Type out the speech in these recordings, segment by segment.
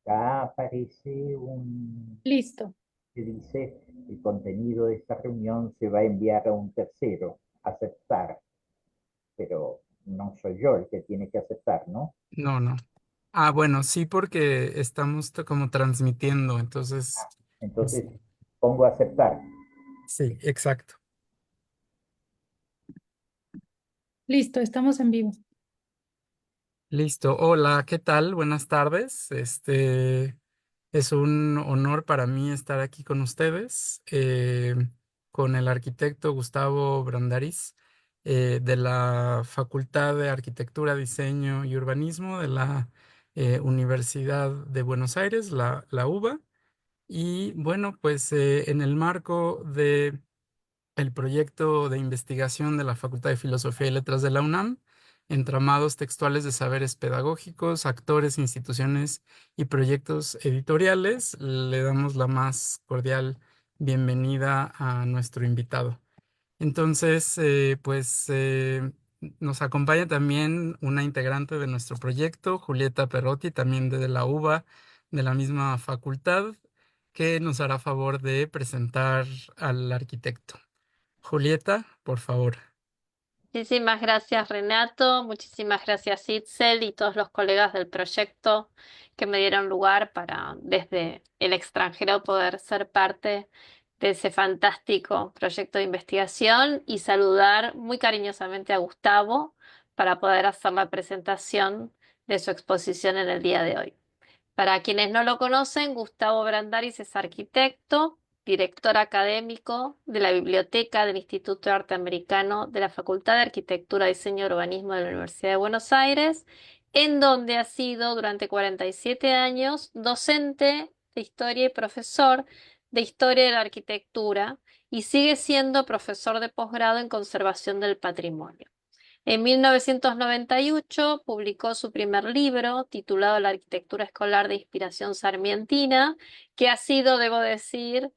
acá aparece un Listo. que dice el contenido de esta reunión se va a enviar a un tercero, aceptar, pero no soy yo el que tiene que aceptar, ¿no? No, no. Ah, bueno, sí, porque estamos como transmitiendo, entonces, Entonces pongo aceptar. sí, exacto. Listo, estamos en vivo. Listo. Hola, ¿qué tal? Buenas tardes. Es un honor para mí estar aquí con ustedes, con el arquitecto Gustavo Brandariz, de la Facultad de Arquitectura, Diseño y Urbanismo de la Universidad de Buenos Aires, la UBA. Y bueno, pues en el marco de el proyecto de investigación de la Facultad de Filosofía y Letras de la UNAM, entramados textuales de saberes pedagógicos, actores, instituciones y proyectos editoriales, le damos la más cordial bienvenida a nuestro invitado. Entonces, nos acompaña también una integrante de nuestro proyecto, Julieta Perotti, también de la UBA, de la misma facultad, que nos hará favor de presentar al arquitecto. Julieta, por favor. Muchísimas gracias, Renato. Muchísimas gracias, Itzel, y todos los colegas del proyecto que me dieron lugar para, desde el extranjero, poder ser parte de ese fantástico proyecto de investigación y saludar muy cariñosamente a Gustavo para poder hacer la presentación de su exposición en el día de hoy. Para quienes no lo conocen, Gustavo Brandaris es arquitecto, director académico de la Biblioteca del Instituto de Arte Americano de la Facultad de Arquitectura, Diseño y Urbanismo de la Universidad de Buenos Aires, en donde ha sido durante 47 años docente de historia y profesor de historia de la arquitectura y sigue siendo profesor de posgrado en conservación del patrimonio. En 1998 publicó su primer libro titulado La arquitectura escolar de inspiración sarmientina, que ha sido, debo decir,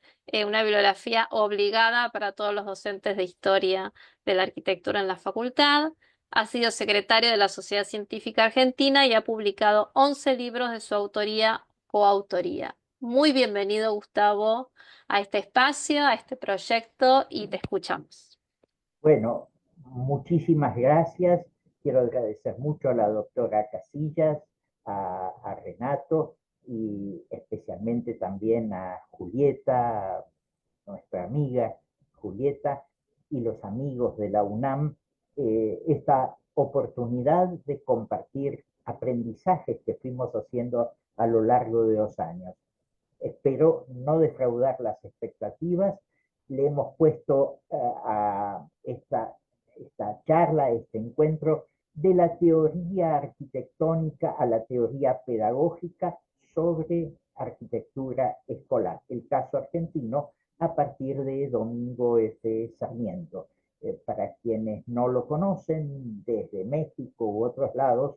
una bibliografía obligada para todos los docentes de historia de la arquitectura en la facultad. Ha sido secretario de la Sociedad Científica Argentina y ha publicado 11 libros de su autoría o coautoría. Muy bienvenido, Gustavo, a este espacio, a este proyecto y te escuchamos. Bueno, muchísimas gracias. Quiero agradecer mucho a la doctora Casillas, a Renato y especialmente también a Julieta, nuestra amiga Julieta, y los amigos de la UNAM, esta oportunidad de compartir aprendizajes que fuimos haciendo a lo largo de los años. Espero no defraudar las expectativas. Le hemos puesto a esta charla, este encuentro, de la teoría arquitectónica a la teoría pedagógica sobre arquitectura escolar. El caso argentino a partir de Domingo F. Sarmiento. Para quienes no lo conocen, desde México u otros lados,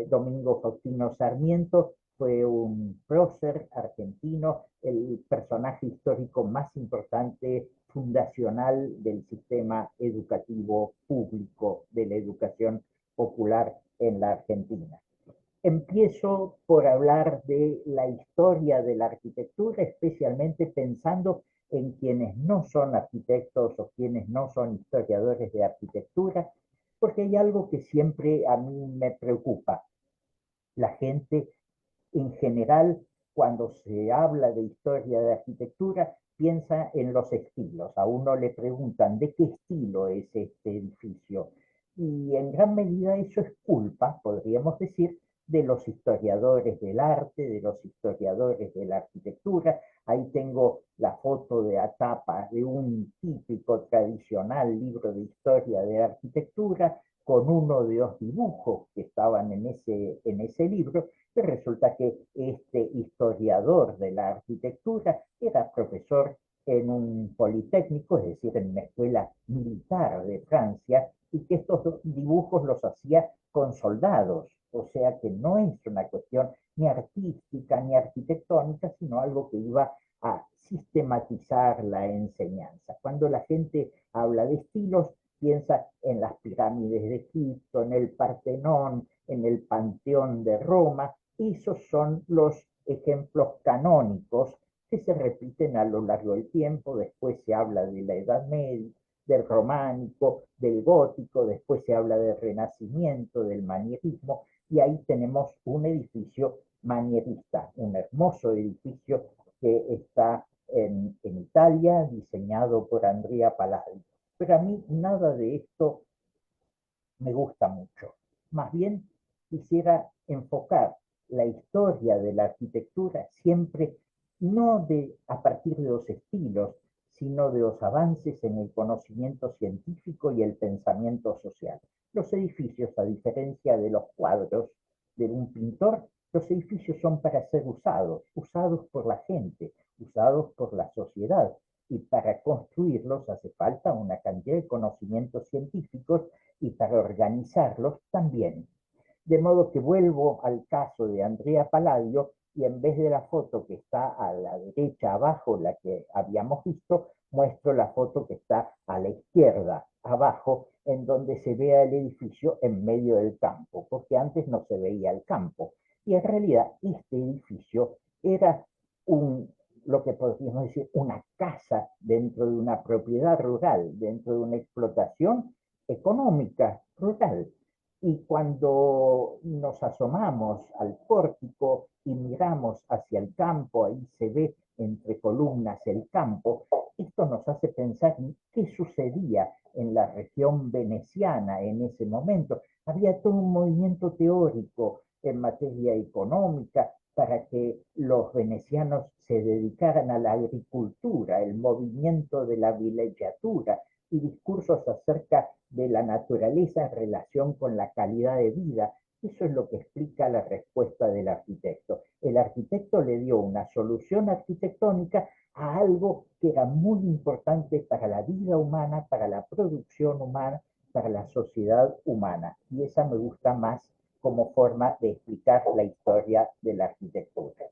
Domingo Faustino Sarmiento fue un prócer argentino, el personaje histórico más importante fundacional del sistema educativo público, de la educación popular en la Argentina. Empiezo por hablar de la historia de la arquitectura, especialmente pensando en quienes no son arquitectos o quienes no son historiadores de arquitectura, porque hay algo que siempre a mí me preocupa. La gente en general, cuando se habla de historia de arquitectura, piensa en los estilos. A uno le preguntan de qué estilo es este edificio. Y en gran medida eso es culpa, podríamos decir, de los historiadores del arte, de los historiadores de la arquitectura. Ahí tengo la foto de Atapa de un típico tradicional libro de historia de arquitectura con uno de los dibujos que estaban en ese libro, que resulta que este historiador de la arquitectura era profesor en un politécnico, es decir, en una escuela militar de Francia, y que estos dibujos los hacía con soldados, o sea que no es una cuestión ni artística ni arquitectónica, sino algo que iba a sistematizar la enseñanza. Cuando la gente habla de estilos, piensa en las pirámides de Egipto, en el Partenón, en el Panteón de Roma. Esos son los ejemplos canónicos que se repiten a lo largo del tiempo. Después se habla de la Edad Media, del románico, del gótico, después se habla del renacimiento, del manierismo, y ahí tenemos un edificio manierista, un hermoso edificio que está en Italia, diseñado por Andrea Palladio. Pero a mí nada de esto me gusta mucho. Más bien quisiera enfocar la historia de la arquitectura siempre no a partir de los estilos, sino de los avances en el conocimiento científico y el pensamiento social. Los edificios, a diferencia de los cuadros de un pintor, los edificios son para ser usados, usados por la gente, usados por la sociedad. Y para construirlos hace falta una cantidad de conocimientos científicos y para organizarlos también. De modo que vuelvo al caso de Andrea Palladio y en vez de la foto que está a la derecha abajo, la que habíamos visto, muestro la foto que está a la izquierda abajo, en donde se vea el edificio en medio del campo, porque antes no se veía el campo. Y en realidad este edificio era lo que podríamos decir, una casa dentro de una propiedad rural, dentro de una explotación económica rural. Y cuando nos asomamos al pórtico y miramos hacia el campo, ahí se ve entre columnas el campo, esto nos hace pensar en qué sucedía en la región veneciana en ese momento. Había todo un movimiento teórico en materia económica para que los venecianos se dedicaran a la agricultura, el movimiento de la villeggiatura y discursos acerca de la naturaleza en relación con la calidad de vida. Eso es lo que explica la respuesta del arquitecto. El arquitecto le dio una solución arquitectónica a algo que era muy importante para la vida humana, para la producción humana, para la sociedad humana. Y esa me gusta más como forma de explicar la historia de la arquitectura.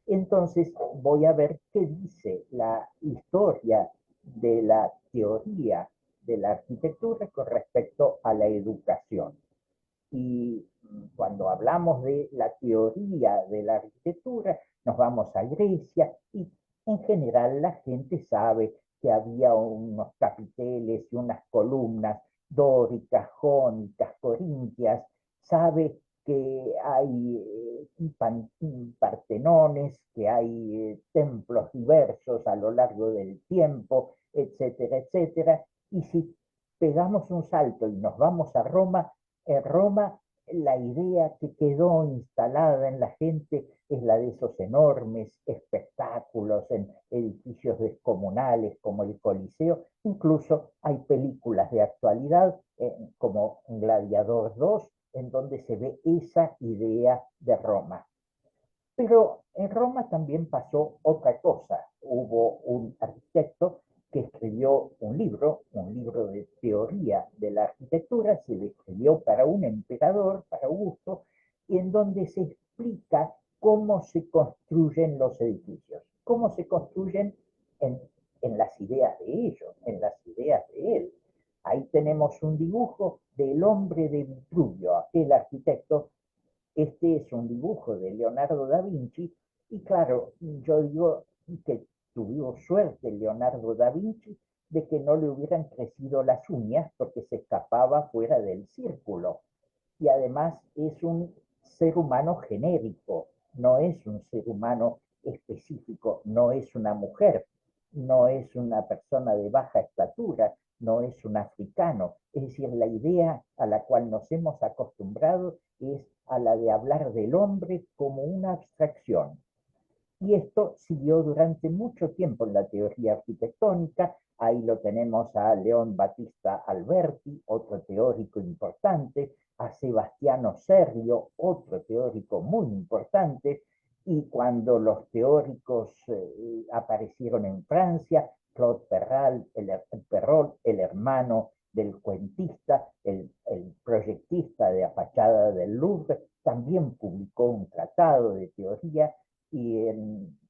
Entonces voy a ver qué dice la historia de la teoría de la arquitectura con respecto a la educación. Y cuando hablamos de la teoría de la arquitectura, nos vamos a Grecia y en general la gente sabe que había unos capiteles y unas columnas dóricas, jónicas, corintias, sabe que hay partenones, que hay templos diversos a lo largo del tiempo, etcétera, etcétera. Y si pegamos un salto y nos vamos a Roma, en Roma la idea que quedó instalada en la gente es la de esos enormes espectáculos en edificios descomunales como el Coliseo. Incluso hay películas de actualidad como Gladiador 2 en donde se ve esa idea de Roma. Pero en Roma también pasó otra cosa. Hubo un arquitecto que escribió un libro de teoría de la arquitectura, se le escribió para un emperador, para Augusto, y en donde se explica cómo se construyen los edificios, cómo se construyen en las ideas de ellos, en las ideas de él. Ahí tenemos un dibujo del hombre de Vitruvio, aquel arquitecto. Este es un dibujo de Leonardo da Vinci y claro, yo digo que tuvo suerte Leonardo da Vinci de que no le hubieran crecido las uñas porque se escapaba fuera del círculo. Y además es un ser humano genérico, no es un ser humano específico, no es una mujer, no es una persona de baja estatura, no es un africano. Es decir, la idea a la cual nos hemos acostumbrado es a la de hablar del hombre como una abstracción. Y esto siguió durante mucho tiempo en la teoría arquitectónica. Ahí lo tenemos a León Battista Alberti, otro teórico importante, a Sebastiano Serlio, otro teórico muy importante, y cuando los teóricos aparecieron en Francia, Claude Perrault, el hermano del cuentista, el proyectista de la fachada del Louvre, también publicó un tratado de teoría y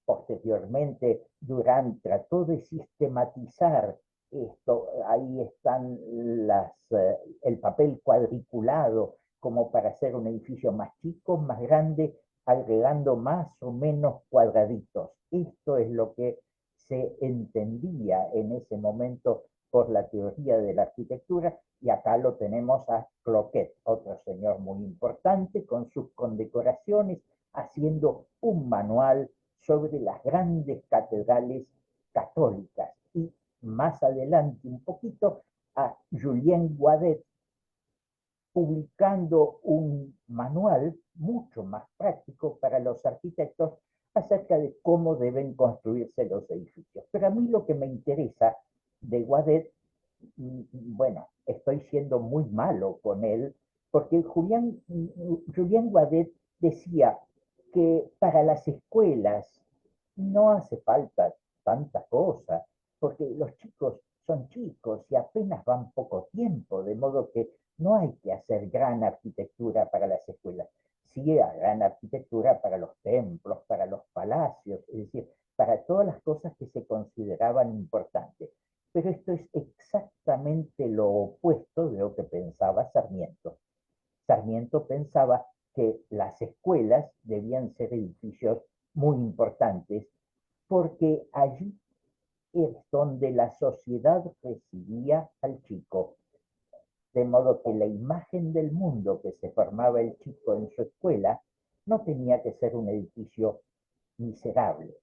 posteriormente Durán trató de sistematizar esto. Ahí están el papel cuadriculado como para hacer un edificio más chico, más grande agregando más o menos cuadraditos. Esto es lo que se entendía en ese momento por la teoría de la arquitectura, y acá lo tenemos a Cloquet, otro señor muy importante, con sus condecoraciones, haciendo un manual sobre las grandes catedrales católicas. Y más adelante un poquito a Julien Guadet, publicando un manual mucho más práctico para los arquitectos acerca de cómo deben construirse los edificios. Pero a mí lo que me interesa de Guadet, bueno, estoy siendo muy malo con él, porque Julien Guadet decía que para las escuelas no hace falta tanta cosa, porque los chicos son chicos y apenas van poco tiempo, de modo que no hay que hacer gran arquitectura para las escuelas. Sí hay gran arquitectura para los templos, para los palacios, es decir, para todas las cosas que se consideraban importantes. Pero esto es exactamente lo opuesto de lo que pensaba Sarmiento. Sarmiento pensaba que las escuelas debían ser edificios muy importantes porque allí es donde la sociedad recibía al chico. De modo que la imagen del mundo que se formaba el chico en su escuela no tenía que ser un edificio miserable.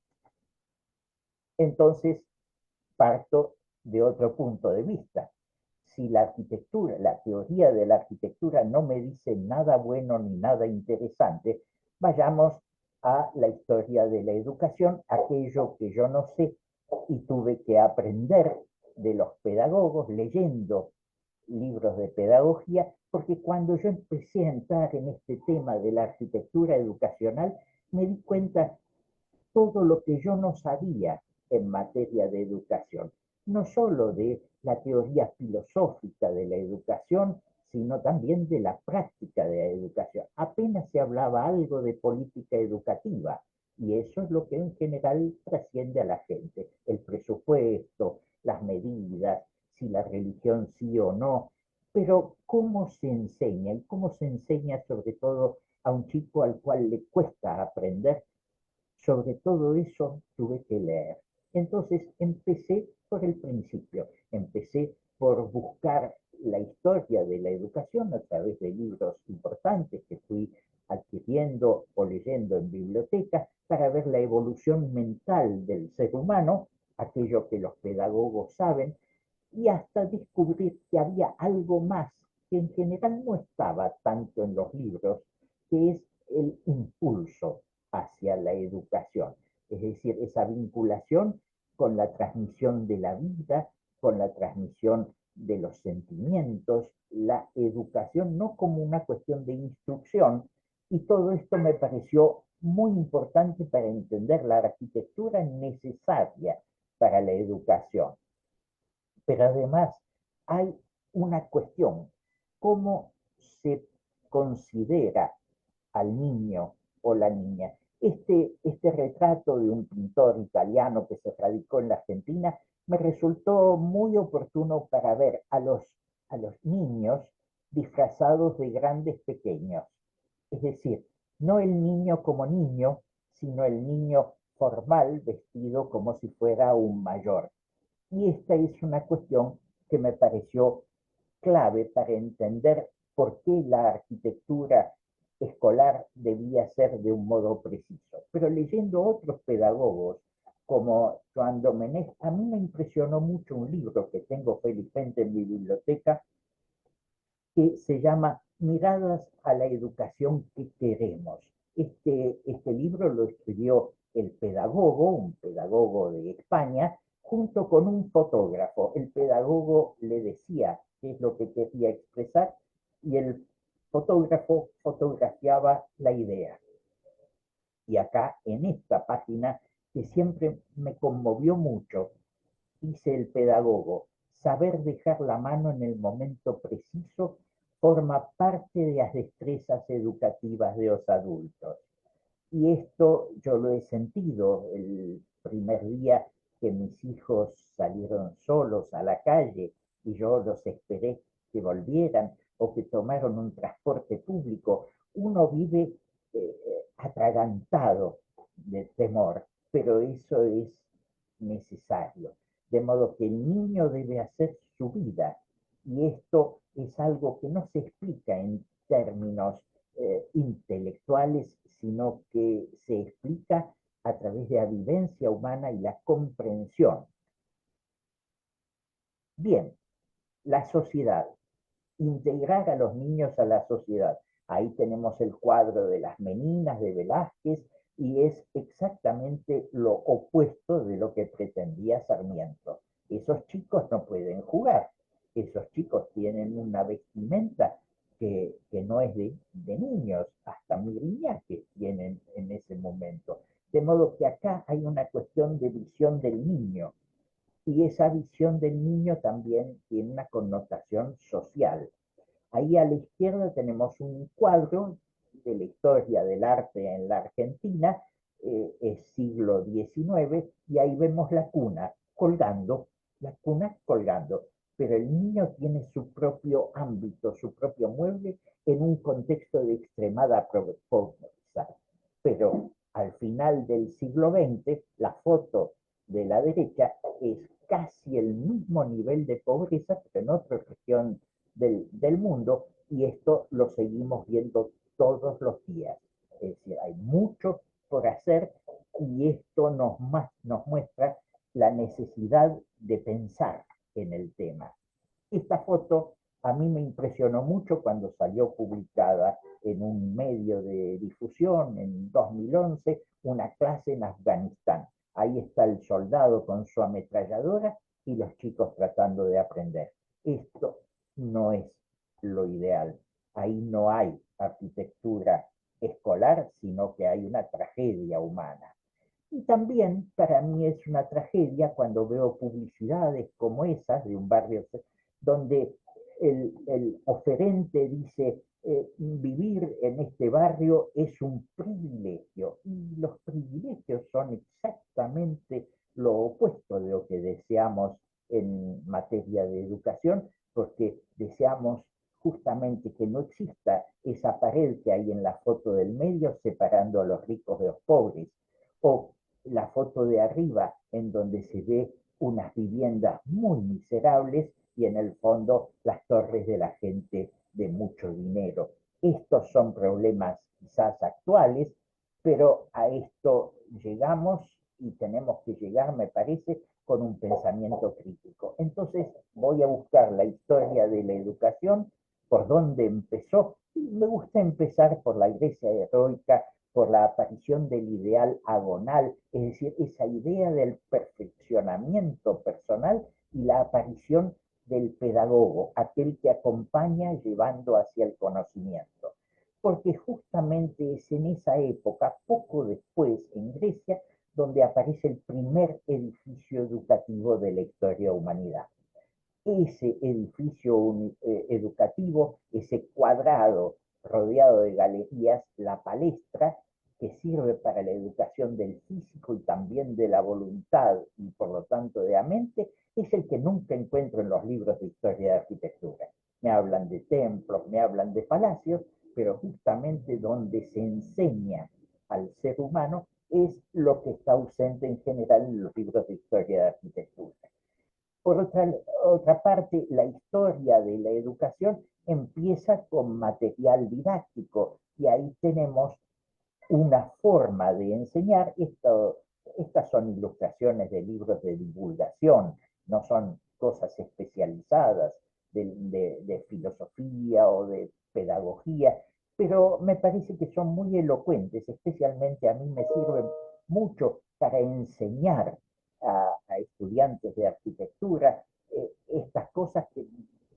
Entonces, parto de otro punto de vista. Si la arquitectura, la teoría de la arquitectura no me dice nada bueno ni nada interesante, vayamos a la historia de la educación, aquello que yo no sé y tuve que aprender de los pedagogos leyendo libros de pedagogía, porque cuando yo empecé a entrar en este tema de la arquitectura educacional, me di cuenta todo lo que yo no sabía en materia de educación, no solo de la teoría filosófica de la educación, sino también de la práctica de la educación. Apenas se hablaba algo de política educativa, y eso es lo que en general trasciende a la gente, el presupuesto, las medidas, si la religión sí o no, pero cómo se enseña y cómo se enseña sobre todo a un chico al cual le cuesta aprender. Sobre todo eso tuve que leer. Entonces empecé por el principio, empecé por buscar la historia de la educación a través de libros importantes que fui adquiriendo o leyendo en bibliotecas para ver la evolución mental del ser humano, aquello que los pedagogos saben, y hasta descubrir que había algo más que en general no estaba tanto en los libros, que es el impulso hacia la educación, es decir, esa vinculación con la transmisión de la vida, con la transmisión de los sentimientos, la educación no como una cuestión de instrucción, y todo esto me pareció muy importante para entender la arquitectura necesaria para la educación. Pero además hay una cuestión: ¿cómo se considera al niño o la niña? Este retrato de un pintor italiano que se radicó en la Argentina me resultó muy oportuno para ver a los niños disfrazados de grandes pequeños. Es decir, no el niño como niño, sino el niño formal vestido como si fuera un mayor. Y esta es una cuestión que me pareció clave para entender por qué la arquitectura escolar debía ser de un modo preciso. Pero leyendo otros pedagogos, como Joan Domenech, a mí me impresionó mucho un libro que tengo felizmente en mi biblioteca, que se llama Miradas a la educación que queremos. Este libro lo escribió el pedagogo, un pedagogo de España, junto con un fotógrafo. El pedagogo le decía qué es lo que quería expresar y el fotógrafo fotografiaba la idea. Y acá, en esta página, que siempre me conmovió mucho, dice el pedagogo: saber dejar la mano en el momento preciso forma parte de las destrezas educativas de los adultos. Y esto yo lo he sentido el primer día que mis hijos salieron solos a la calle y yo los esperé que volvieran, o que tomaron un transporte público. Uno vive atragantado de temor, pero eso es necesario. De modo que el niño debe hacer su vida, y esto es algo que no se explica en términos intelectuales, sino que se explica a través de la vivencia humana y la comprensión. Bien, la sociedad, integrar a los niños a la sociedad. Ahí tenemos el cuadro de las meninas de Velázquez, y es exactamente lo opuesto de lo que pretendía Sarmiento. Esos chicos no pueden jugar, esos chicos tienen una vestimenta que no es de niños, hasta miriñaques tienen en ese momento. De modo que acá hay una cuestión de visión del niño, y esa visión del niño también tiene una connotación social. Ahí a la izquierda tenemos un cuadro de la historia del arte en la Argentina, es siglo XIX, y ahí vemos la cuna colgando, pero el niño tiene su propio ámbito, su propio mueble, en un contexto de extremada pobreza. Pero al final del siglo XX, la foto de la derecha es casi el mismo nivel de pobreza, pero en otra región del mundo, y esto lo seguimos viendo todos los días. Es decir, hay mucho por hacer, y esto nos muestra la necesidad de pensar en el tema. Esta foto a mí me impresionó mucho cuando salió publicada en un medio de difusión en 2011, una clase en Afganistán. Ahí está el soldado con su ametralladora y los chicos tratando de aprender. Esto no es lo ideal. Ahí no hay arquitectura escolar, sino que hay una tragedia humana. Y también para mí es una tragedia cuando veo publicidades como esas de un barrio donde el oferente dice, vivir en este barrio es un privilegio, y los privilegios son exactamente lo opuesto de lo que deseamos en materia de educación, porque deseamos justamente que no exista esa pared que hay en la foto del medio separando a los ricos de los pobres, o la foto de arriba en donde se ve unas viviendas muy miserables y en el fondo las torres de la gente de mucho dinero. Estos son problemas quizás actuales, pero a esto llegamos, y tenemos que llegar, me parece, con un pensamiento crítico. Entonces voy a buscar la historia de la educación, por dónde empezó, y me gusta empezar por la Grecia heroica, por la aparición del ideal agonal, es decir, esa idea del perfeccionamiento personal, y la aparición del pedagogo, aquel que acompaña llevando hacia el conocimiento. Porque justamente es en esa época, poco después, en Grecia, donde aparece el primer edificio educativo de la historia de la humanidad. Ese edificio educativo, ese cuadrado rodeado de galerías, la palestra, que sirve para la educación del físico y también de la voluntad, y por lo tanto de la mente, es el que nunca encuentro en los libros de historia de arquitectura. Me hablan de templos, me hablan de palacios, pero justamente donde se enseña al ser humano es lo que está ausente en general en los libros de historia de arquitectura. Por otra parte, la historia de la educación empieza con material didáctico, y ahí tenemos una forma de enseñar. Estas son ilustraciones de libros de divulgación, no son cosas especializadas de filosofía o de pedagogía, pero me parece que son muy elocuentes, especialmente a mí me sirven mucho para enseñar a estudiantes de arquitectura estas cosas que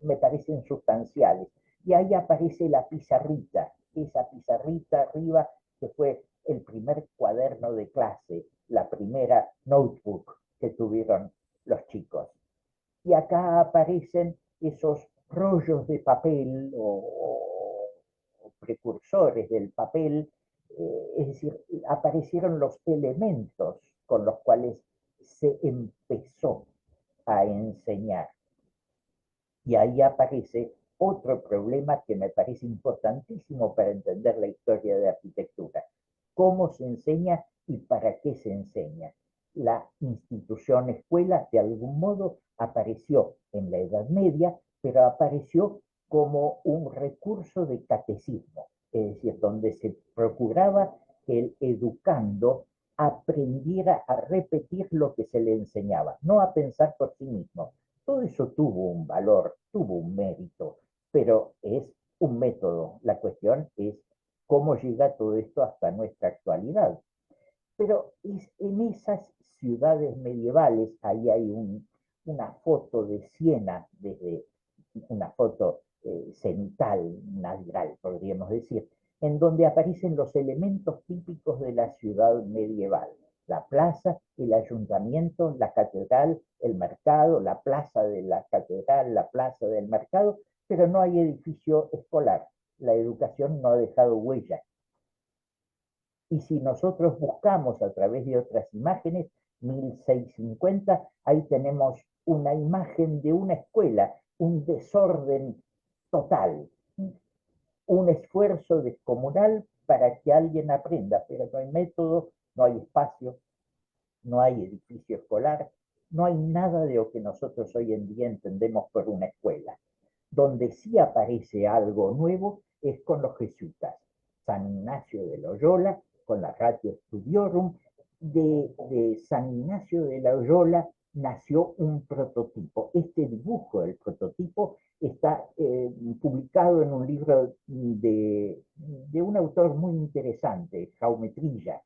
me parecen sustanciales. Y ahí aparece la pizarrita, esa pizarrita arriba que fue el primer cuaderno de clase, la primera notebook que tuvieron los chicos. Y acá aparecen esos rollos de papel o precursores del papel, es decir, aparecieron los elementos con los cuales se empezó a enseñar. Y ahí aparece otro problema que me parece importantísimo para entender la historia de arquitectura. ¿Cómo se enseña y para qué se enseña? La institución escuela, de algún modo, apareció en la Edad Media, pero apareció como un recurso de catecismo, es decir, donde se procuraba que el educando aprendiera a repetir lo que se le enseñaba, no a pensar por sí mismo. Todo eso tuvo un valor, tuvo un mérito, pero es un método. La cuestión es cómo llega todo esto hasta nuestra actualidad. Pero en esas ciudades medievales, ahí hay una foto de Siena, desde una foto cenital, natural, podríamos decir, en donde aparecen los elementos típicos de la ciudad medieval. La plaza, el ayuntamiento, la catedral, el mercado, la plaza de la catedral, la plaza del mercado, pero no hay edificio escolar. La educación no ha dejado huella. Y si nosotros buscamos a través de otras imágenes, 1650, ahí tenemos una imagen de una escuela, un desorden total, un esfuerzo descomunal para que alguien aprenda, pero no hay método, no hay espacio, no hay edificio escolar, no hay nada de lo que nosotros hoy en día entendemos por una escuela. Donde sí aparece algo nuevo es con los jesuitas. San Ignacio de Loyola, con la Ratio Studiorum, de San Ignacio de Loyola nació un prototipo. Este dibujo del prototipo está publicado en un libro de un autor muy interesante, Jaume Trilla,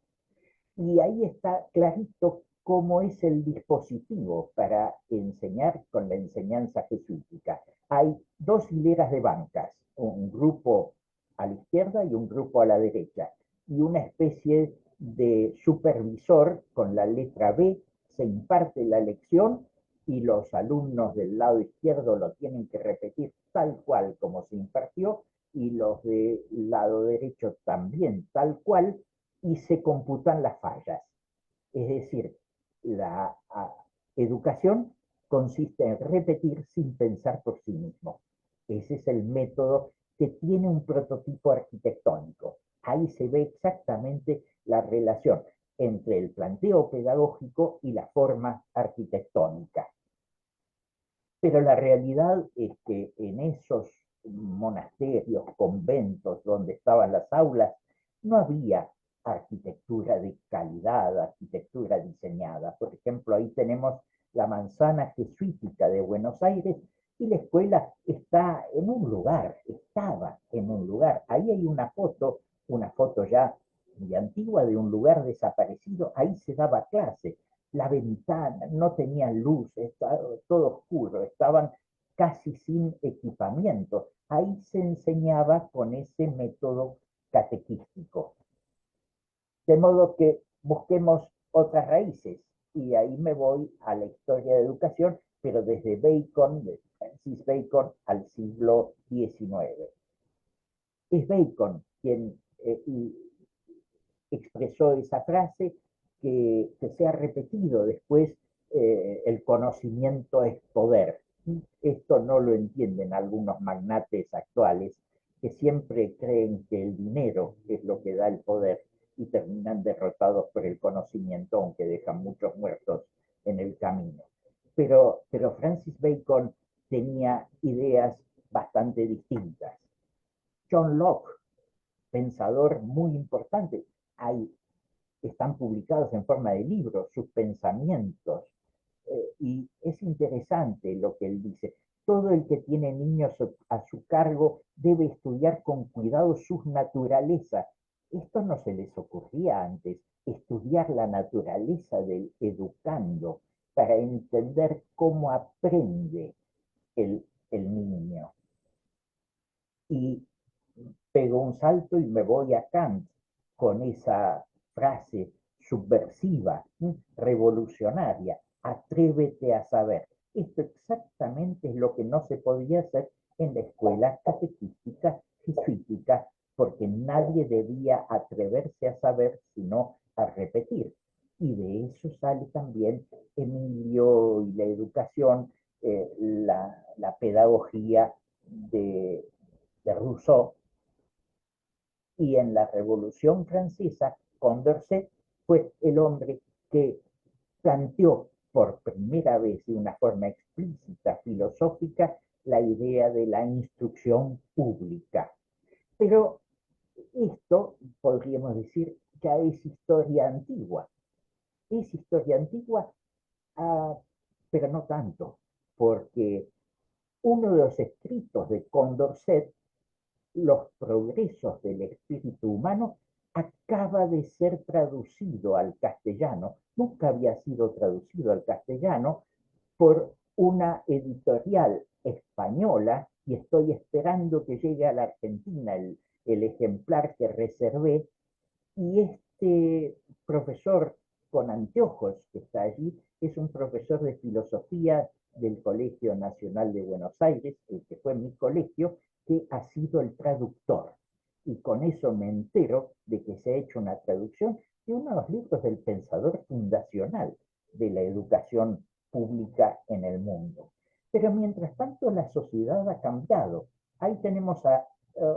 y ahí está clarito cómo es el dispositivo para enseñar con la enseñanza jesuítica. Hay dos hileras de bancas, un grupo a la izquierda y un grupo a la derecha, y una especie de supervisor con la letra B, se imparte la lección y los alumnos del lado izquierdo lo tienen que repetir tal cual como se impartió, y los del lado derecho también tal cual, y se computan las fallas. Es decir, la educación consiste en repetir sin pensar por sí mismo. Ese es el método que tiene un prototipo arquitectónico. Ahí se ve exactamente la relación entre el planteo pedagógico y la forma arquitectónica. Pero la realidad es que en esos monasterios, conventos donde estaban las aulas, no había arquitectura de calidad, arquitectura diseñada. Por ejemplo, ahí tenemos la manzana jesuítica de Buenos Aires y la escuela está en un lugar, estaba en un lugar. Ahí hay una foto ya muy antigua de un lugar desaparecido, ahí se daba clase. La ventana, no tenían luz, estaba todo oscuro, estaban casi sin equipamiento. Ahí se enseñaba con ese método catequístico. De modo que busquemos otras raíces, y ahí me voy a la historia de educación, pero desde Bacon, de Francis Bacon, al siglo XIX. Es Bacon quien expresó esa frase que se ha repetido después, el conocimiento es poder. Esto no lo entienden algunos magnates actuales que siempre creen que el dinero es lo que da el poder y terminan derrotados por el conocimiento, aunque dejan muchos muertos en el camino. Pero Francis Bacon tenía ideas bastante distintas. John Locke, pensador muy importante, hay, están publicados en forma de libros sus pensamientos, y es interesante lo que él dice. Todo el que tiene niños a su cargo debe estudiar con cuidado sus naturalezas. Esto no se les ocurría antes, estudiar la naturaleza del educando para entender cómo aprende el niño. Y pego un salto y me voy a Kant con esa frase subversiva, revolucionaria: atrévete a saber. Esto exactamente es lo que no se podía hacer en la escuela catequística jesuítica, porque nadie debía atreverse a saber, sino a repetir. Y de eso sale también Emilio y la educación, la pedagogía de Rousseau, y en la Revolución Francesa, Condorcet fue el hombre que planteó por primera vez de una forma explícita, filosófica, la idea de la instrucción pública. Pero esto, podríamos decir, ya es historia antigua. Es historia antigua, pero no tanto, porque uno de los escritos de Condorcet, Los progresos del espíritu humano, acaba de ser traducido al castellano. Nunca había sido traducido al castellano por una editorial española, y estoy esperando que llegue a la Argentina el ejemplar que reservé. Y este profesor con anteojos que está allí es un profesor de filosofía del Colegio Nacional de Buenos Aires, el que fue mi colegio, que ha sido el traductor. Y con eso me entero de que se ha hecho una traducción de uno de los libros del pensador fundacional de la educación pública en el mundo. Pero mientras tanto la sociedad ha cambiado. Ahí tenemos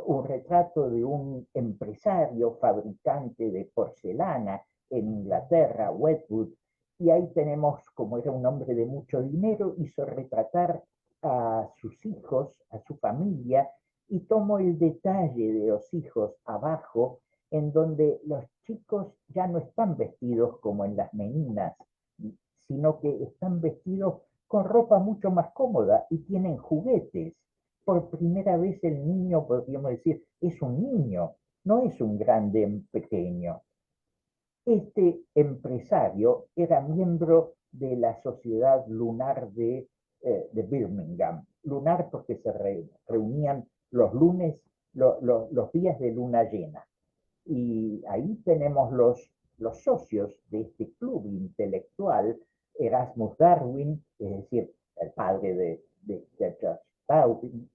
un retrato de un empresario fabricante de porcelana en Inglaterra, Wedgwood, y ahí tenemos, como era un hombre de mucho dinero, hizo retratar a sus hijos, a su familia, y tomo el detalle de los hijos abajo, en donde los chicos ya no están vestidos como en las meninas, sino que están vestidos con ropa mucho más cómoda y tienen juguetes. Por primera vez el niño, podríamos decir, es un niño, no es un grande pequeño. Este empresario era miembro de la Sociedad Lunar de Birmingham. Lunar porque se reunían los lunes, los días de luna llena. Y ahí tenemos los socios de este club intelectual, Erasmus Darwin, es decir, el padre de Charles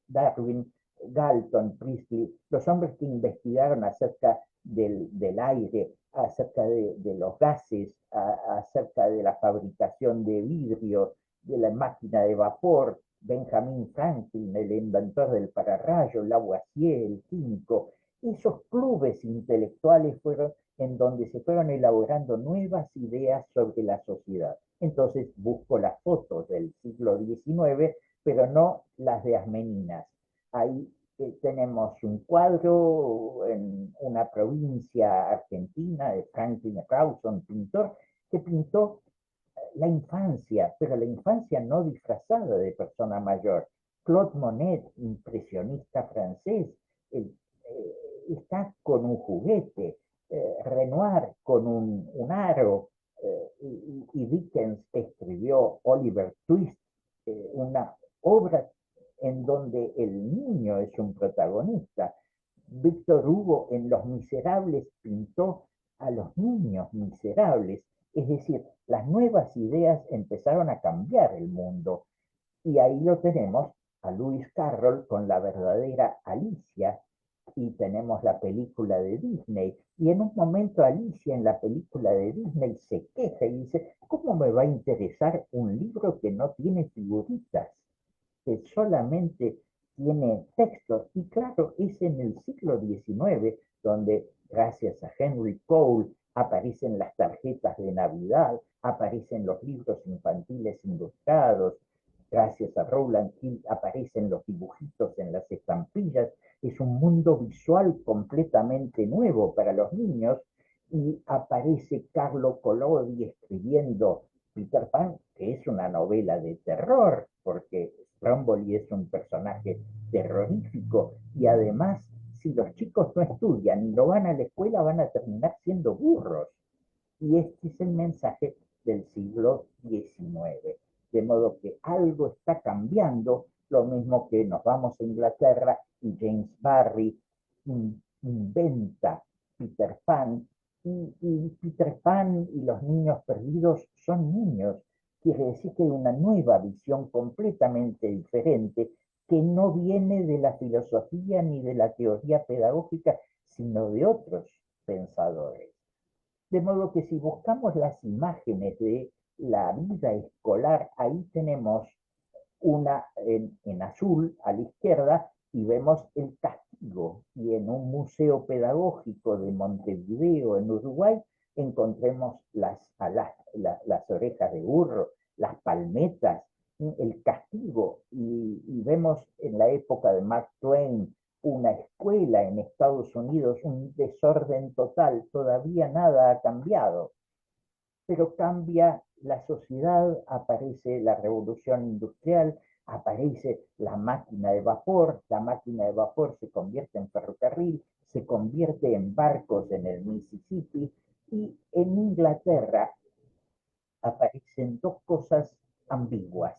Darwin, Galton, Priestley, los hombres que investigaron acerca del aire, acerca de los gases, acerca de la fabricación de vidrio, de la máquina de vapor, Benjamin Franklin, el inventor del pararrayo, Lavoisier, el químico. Esos clubes intelectuales fueron en donde se fueron elaborando nuevas ideas sobre la sociedad. Entonces busco las fotos del siglo XIX, pero no las de las meninas. Ahí tenemos un cuadro en una provincia argentina de Franklin Rawson, pintor, que pintó la infancia, pero la infancia no disfrazada de persona mayor. Claude Monet, impresionista francés, está con un juguete, Renoir con un aro, y Dickens escribió Oliver Twist, una obra en donde el niño es un protagonista. Víctor Hugo en Los Miserables pintó a los niños miserables, es decir, las nuevas ideas empezaron a cambiar el mundo. Y ahí lo tenemos a Lewis Carroll con La verdadera Alicia, y tenemos la película de Disney. Y en un momento Alicia en la película de Disney se queja y dice, ¿cómo me va a interesar un libro que no tiene figuritas, que solamente tiene textos? Y claro, es en el siglo XIX donde, gracias a Henry Cole, aparecen las tarjetas de Navidad, aparecen los libros infantiles ilustrados, gracias a Rowland Hill aparecen los dibujitos en las estampillas. Es un mundo visual completamente nuevo para los niños, y aparece Carlo Collodi escribiendo Peter Pan, que es una novela de terror, porque Stromboli es un personaje terrorífico, y además, si los chicos no estudian y no van a la escuela, van a terminar siendo burros. Y este es el mensaje del siglo XIX. De modo que algo está cambiando, lo mismo que nos vamos a Inglaterra y James Barrie inventa Peter Pan, y Peter Pan y los niños perdidos son niños. Quiere decir que hay una nueva visión completamente diferente, que no viene de la filosofía ni de la teoría pedagógica, sino de otros pensadores. De modo que si buscamos las imágenes de la vida escolar, ahí tenemos una en azul a la izquierda, y vemos el castigo. Y en un museo pedagógico de Montevideo, en Uruguay, encontremos las orejas de burro, las palmetas, el castigo. Y vemos en la época de Mark Twain una escuela en Estados Unidos, un desorden total, todavía nada ha cambiado, pero cambia la sociedad, aparece la revolución industrial, aparece la máquina de vapor se convierte en ferrocarril, se convierte en barcos en el Mississippi, y en Inglaterra aparecen dos cosas ambiguas,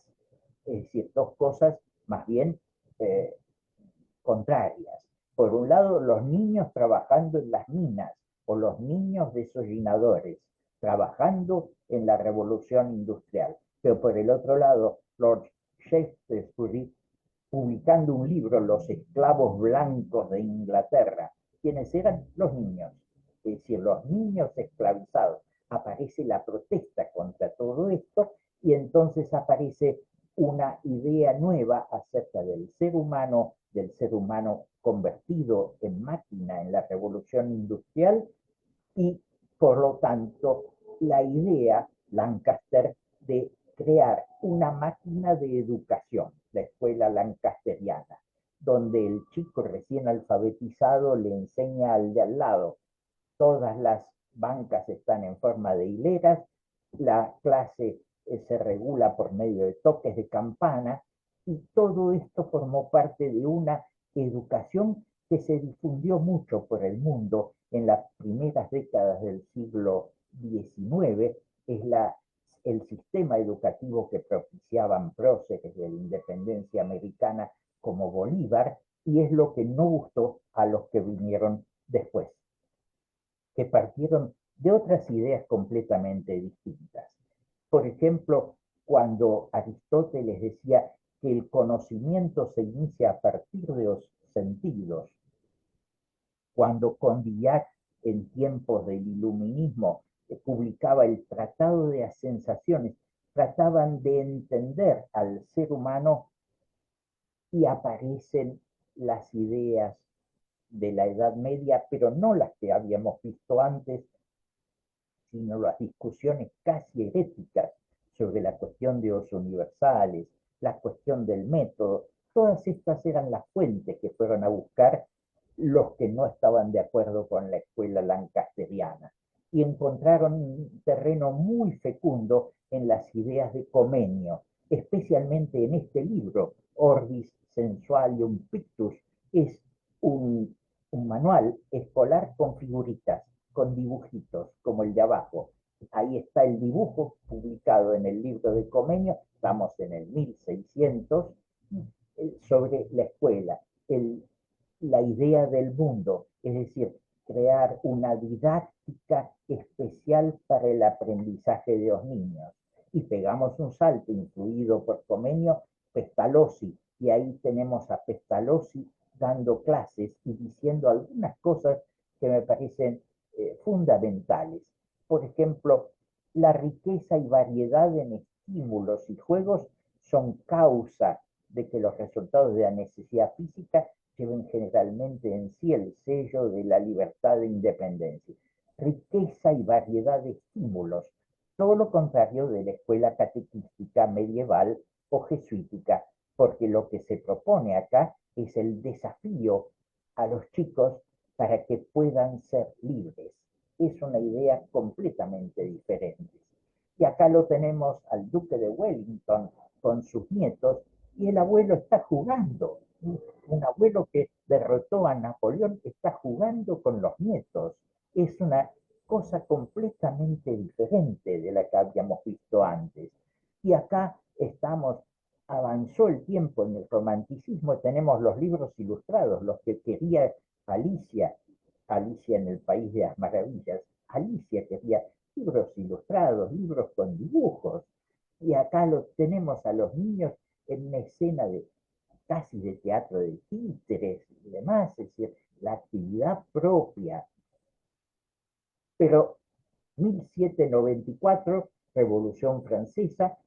es decir, dos cosas más bien eh, contrarias. Por un lado, los niños trabajando en las minas o los niños desollinadores trabajando en la revolución industrial. Pero por el otro lado, Lord Shaftesbury publicando un libro, Los esclavos blancos de Inglaterra, quienes eran los niños, es decir, los niños esclavizados. Aparece la protesta contra todo esto y entonces aparece una idea nueva acerca del ser humano convertido en máquina en la revolución industrial, y por lo tanto la idea Lancaster de crear una máquina de educación, la escuela lancasteriana, donde el chico recién alfabetizado le enseña al de al lado. Todas las bancas están en forma de hileras, la clase se regula por medio de toques de campana, y todo esto formó parte de una educación que se difundió mucho por el mundo en las primeras décadas del siglo XIX. Es el sistema educativo que propiciaban próceres de la independencia americana como Bolívar, y es lo que no gustó a los que vinieron después, que partieron de otras ideas completamente distintas. Por ejemplo, cuando Aristóteles decía que el conocimiento se inicia a partir de los sentidos, cuando Condillac, en tiempos del iluminismo, publicaba el Tratado de las Sensaciones, trataban de entender al ser humano, y aparecen las ideas de la Edad Media, pero no las que habíamos visto antes, sino las discusiones casi heréticas sobre la cuestión de los universales, la cuestión del método. Todas estas eran las fuentes que fueron a buscar los que no estaban de acuerdo con la escuela lancasteriana, y encontraron un terreno muy fecundo en las ideas de Comenio, especialmente en este libro, Orbis Sensualium Pictus. Es un manual escolar con figuritas, con dibujitos, como el de abajo. Ahí está el dibujo publicado en el libro de Comenio, estamos en el 1600, sobre la escuela, la idea del mundo, es decir, crear una didáctica especial para el aprendizaje de los niños. Y pegamos un salto, influido por Comenio, Pestalozzi, y ahí tenemos a Pestalozzi dando clases y diciendo algunas cosas que me parecen fundamentales. Por ejemplo, la riqueza y variedad en estímulos y juegos son causa de que los resultados de la necesidad física lleven generalmente en sí el sello de la libertad e independencia. Riqueza y variedad de estímulos, todo lo contrario de la escuela catequística medieval o jesuítica, porque lo que se propone acá es el desafío a los chicos para que puedan ser libres. Es una idea completamente diferente. Y acá lo tenemos al duque de Wellington con sus nietos, y el abuelo está jugando. Un abuelo que derrotó a Napoleón está jugando con los nietos. Es una cosa completamente diferente de la que habíamos visto antes. Y acá avanzó el tiempo en el romanticismo, tenemos los libros ilustrados, los que quería Alicia en el País de las Maravillas. Alicia quería libros ilustrados, libros con dibujos. Y acá tenemos a los niños en una escena casi de teatro de títeres y demás, es decir, la actividad propia. Pero 1794, Revolución Francesa,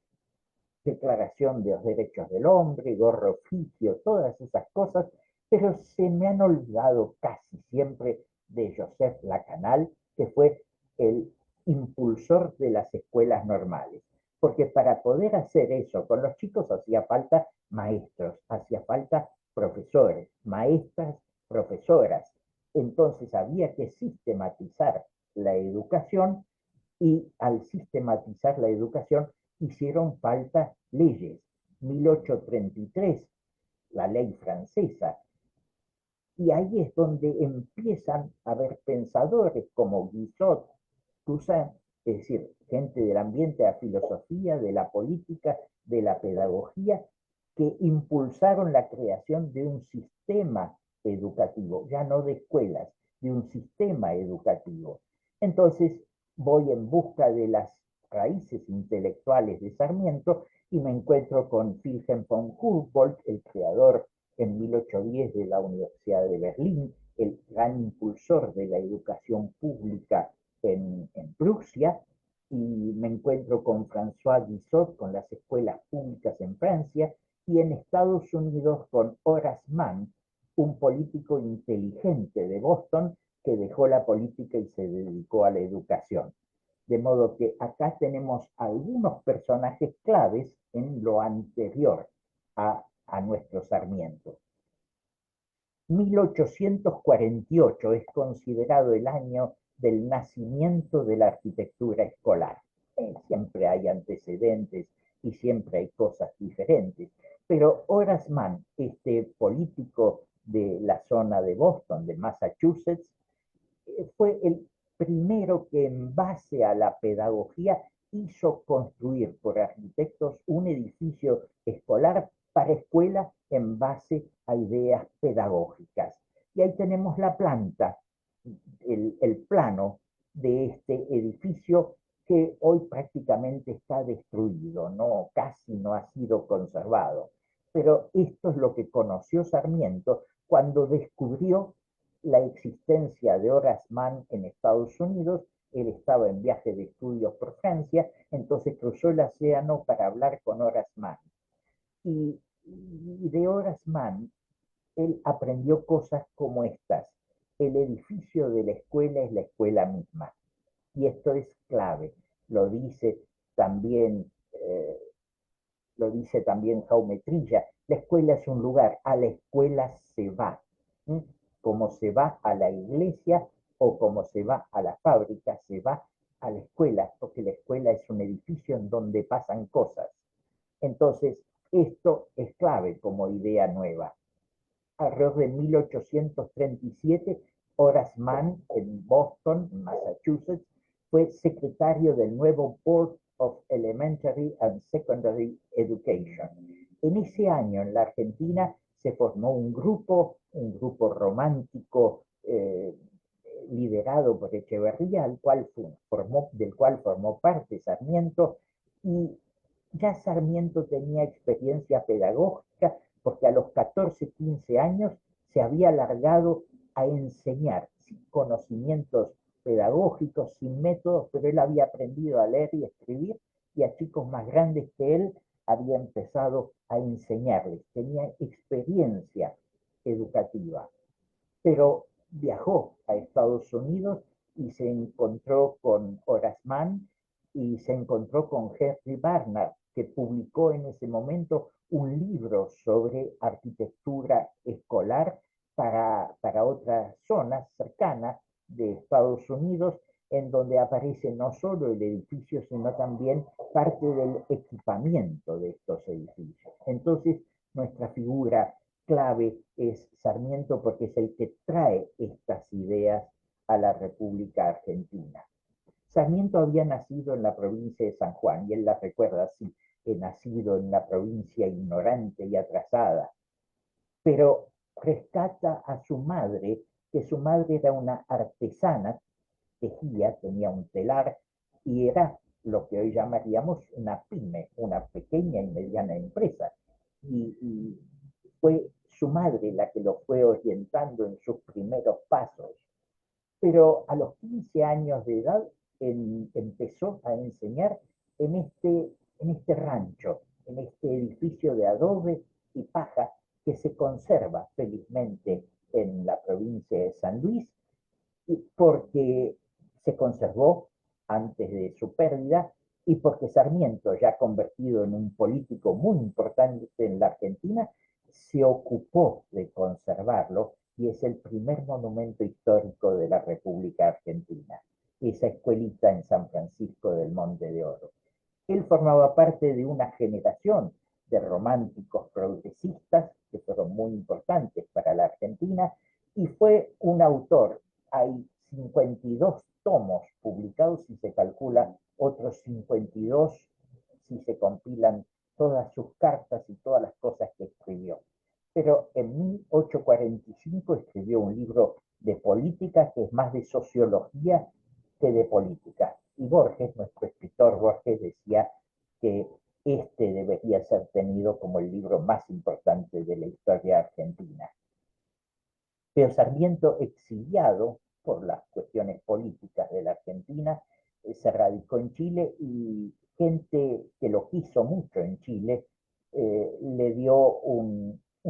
Declaración de los Derechos del Hombre, gorro oficio, todas esas cosas, pero se me han olvidado casi siempre de Joseph Lacanal, que fue el impulsor de las escuelas normales. Porque para poder hacer eso con los chicos hacía falta maestros, hacía falta profesores, maestras, profesoras. Entonces había que sistematizar la educación y al sistematizar la educación hicieron falta leyes. 1833, la ley francesa. Y ahí es donde empiezan a haber pensadores como Guizot, Toussaint, es decir, gente del ambiente de la filosofía, de la política, de la pedagogía, que impulsaron la creación de un sistema educativo, ya no de escuelas, de un sistema educativo. Entonces voy en busca de las raíces intelectuales de Sarmiento y me encuentro con Wilhelm von Humboldt, el creador en 1810 de la Universidad de Berlín, el gran impulsor de la educación pública en Prusia, y me encuentro con François Guizot, con las escuelas públicas en Francia, y en Estados Unidos con Horace Mann, un político inteligente de Boston que dejó la política y se dedicó a la educación. De modo que acá tenemos algunos personajes claves en lo anterior a nuestro Sarmiento. 1848 es considerado el año del nacimiento de la arquitectura escolar. Siempre hay antecedentes y siempre hay cosas diferentes, pero Horace Mann, este político de la zona de Boston, de Massachusetts, fue el primero que en base a la pedagogía hizo construir por arquitectos un edificio escolar para escuelas en base a ideas pedagógicas. Y ahí tenemos la planta, el plano de este edificio que hoy prácticamente está destruido, no, casi no ha sido conservado. Pero esto es lo que conoció Sarmiento cuando descubrió la existencia de Horace Mann en Estados Unidos. Él estaba en viaje de estudios por Francia, entonces cruzó el océano para hablar con Horace Mann. Y de Horace Mann, él aprendió cosas como estas. El edificio de la escuela es la escuela misma. Y esto es clave. Lo dice también, eh, lo dice también Jaume Trilla. La escuela es un lugar, a la escuela se va. ¿Sí? Como se va a la iglesia o como se va a la fábrica, se va a la escuela, porque la escuela es un edificio en donde pasan cosas. Entonces, esto es clave como idea nueva. Alrededor de 1837, Horace Mann en Boston, Massachusetts, fue secretario del nuevo Board of Elementary and Secondary Education. En ese año en la Argentina se formó un grupo romántico liderado por Echeverría, del cual formó parte Sarmiento, y ya Sarmiento tenía experiencia pedagógica porque a los 14, 15 años se había largado a enseñar sin conocimientos pedagógicos, sin métodos, pero él había aprendido a leer y escribir y a chicos más grandes que él había empezado a enseñarles, tenía experiencia educativa. Pero viajó a Estados Unidos y se encontró con Horace Mann y se encontró con Henry Barnard, que publicó en ese momento un libro sobre arquitectura escolar para otras zonas cercanas de Estados Unidos, en donde aparece no solo el edificio, sino también parte del equipamiento de estos edificios. Entonces, nuestra figura clave es Sarmiento porque es el que trae estas ideas a la República Argentina. Sarmiento había nacido en la provincia de San Juan, y él la recuerda así: he nacido en la provincia ignorante y atrasada, pero rescata a su madre, que su madre era una artesana, tejía, tenía un telar, y era lo que hoy llamaríamos una pyme, una pequeña y mediana empresa. Y fue su madre la que lo fue orientando en sus primeros pasos. Pero a los 15 años de edad empezó a enseñar en este rancho en este edificio de adobe y paja que se conserva felizmente en la provincia de San Luis, porque se conservó antes de su pérdida y porque Sarmiento, ya convertido en un político muy importante en la Argentina, se ocupó de conservarlo y es el primer monumento histórico de la República Argentina, esa escuelita en San Francisco del Monte de Oro. Él formaba parte de una generación de románticos progresistas que fueron muy importantes para la Argentina y fue un autor. Hay 52 tomos publicados y se calcula otros 52 si se compilan todas sus cartas y todas las cosas que escribió. Pero en 1845 escribió un libro de política que es más de sociología que de política. Y Borges, nuestro escritor Borges, decía que este debería ser tenido como el libro más importante de la historia argentina. Pero Sarmiento, exiliado por las cuestiones políticas de la Argentina, se radicó en Chile y gente que lo quiso mucho en Chile le dio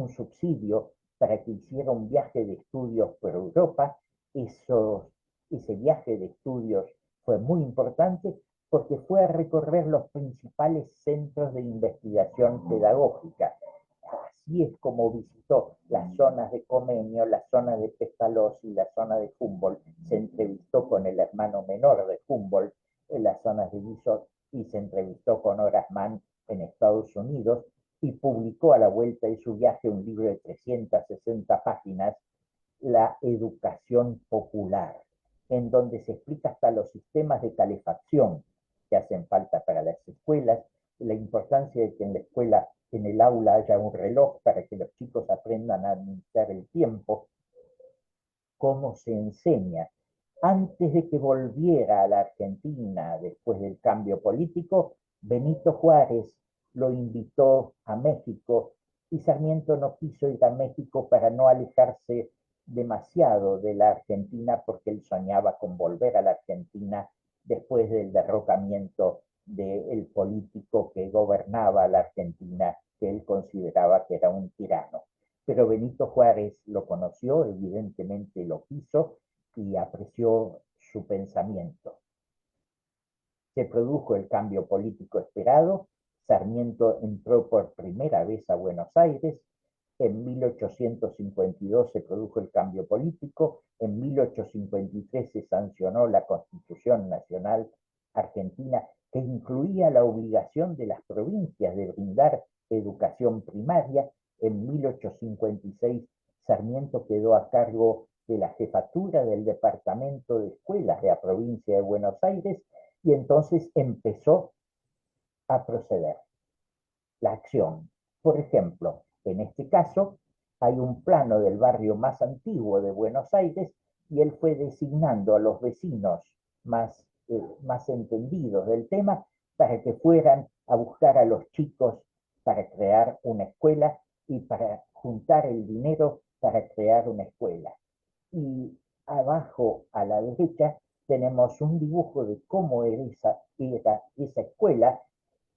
subsidio para que hiciera un viaje de estudios por Europa. Ese viaje de estudios fue muy importante porque fue a recorrer los principales centros de investigación pedagógica. Así es como visitó las zonas de Comenio, las zonas de Pestalozzi, la zona de Humboldt. Se entrevistó con el hermano menor de Humboldt en las zonas de Guizot y se entrevistó con Horace Mann en Estados Unidos y publicó a la vuelta de su viaje un libro de 360 páginas, La educación popular, en donde se explica hasta los sistemas de calefacción que hacen falta para las escuelas, la importancia de que en la escuela, en el aula, haya un reloj para que los chicos aprendan a administrar el tiempo, cómo se enseña. Antes de que volviera a la Argentina, después del cambio político, Benito Juárez lo invitó a México y Sarmiento no quiso ir a México para no alejarse demasiado de la Argentina porque él soñaba con volver a la Argentina después del derrocamiento del político que gobernaba la Argentina, que él consideraba que era un tirano. Pero Benito Juárez lo conoció, evidentemente lo quiso y apreció su pensamiento. Se produjo el cambio político esperado, Sarmiento entró por primera vez a Buenos Aires, en 1852 se produjo el cambio político, en 1853 se sancionó la Constitución Nacional Argentina, que incluía la obligación de las provincias de brindar educación primaria. En 1856 Sarmiento quedó a cargo de la jefatura del Departamento de Escuelas de la provincia de Buenos Aires y entonces empezó a proceder la acción. Por ejemplo, en este caso hay un plano del barrio más antiguo de Buenos Aires y él fue designando a los vecinos más entendidos del tema para que fueran a buscar a los chicos para crear una escuela y para juntar el dinero para crear una escuela. Y abajo a la derecha tenemos un dibujo de cómo era esa escuela,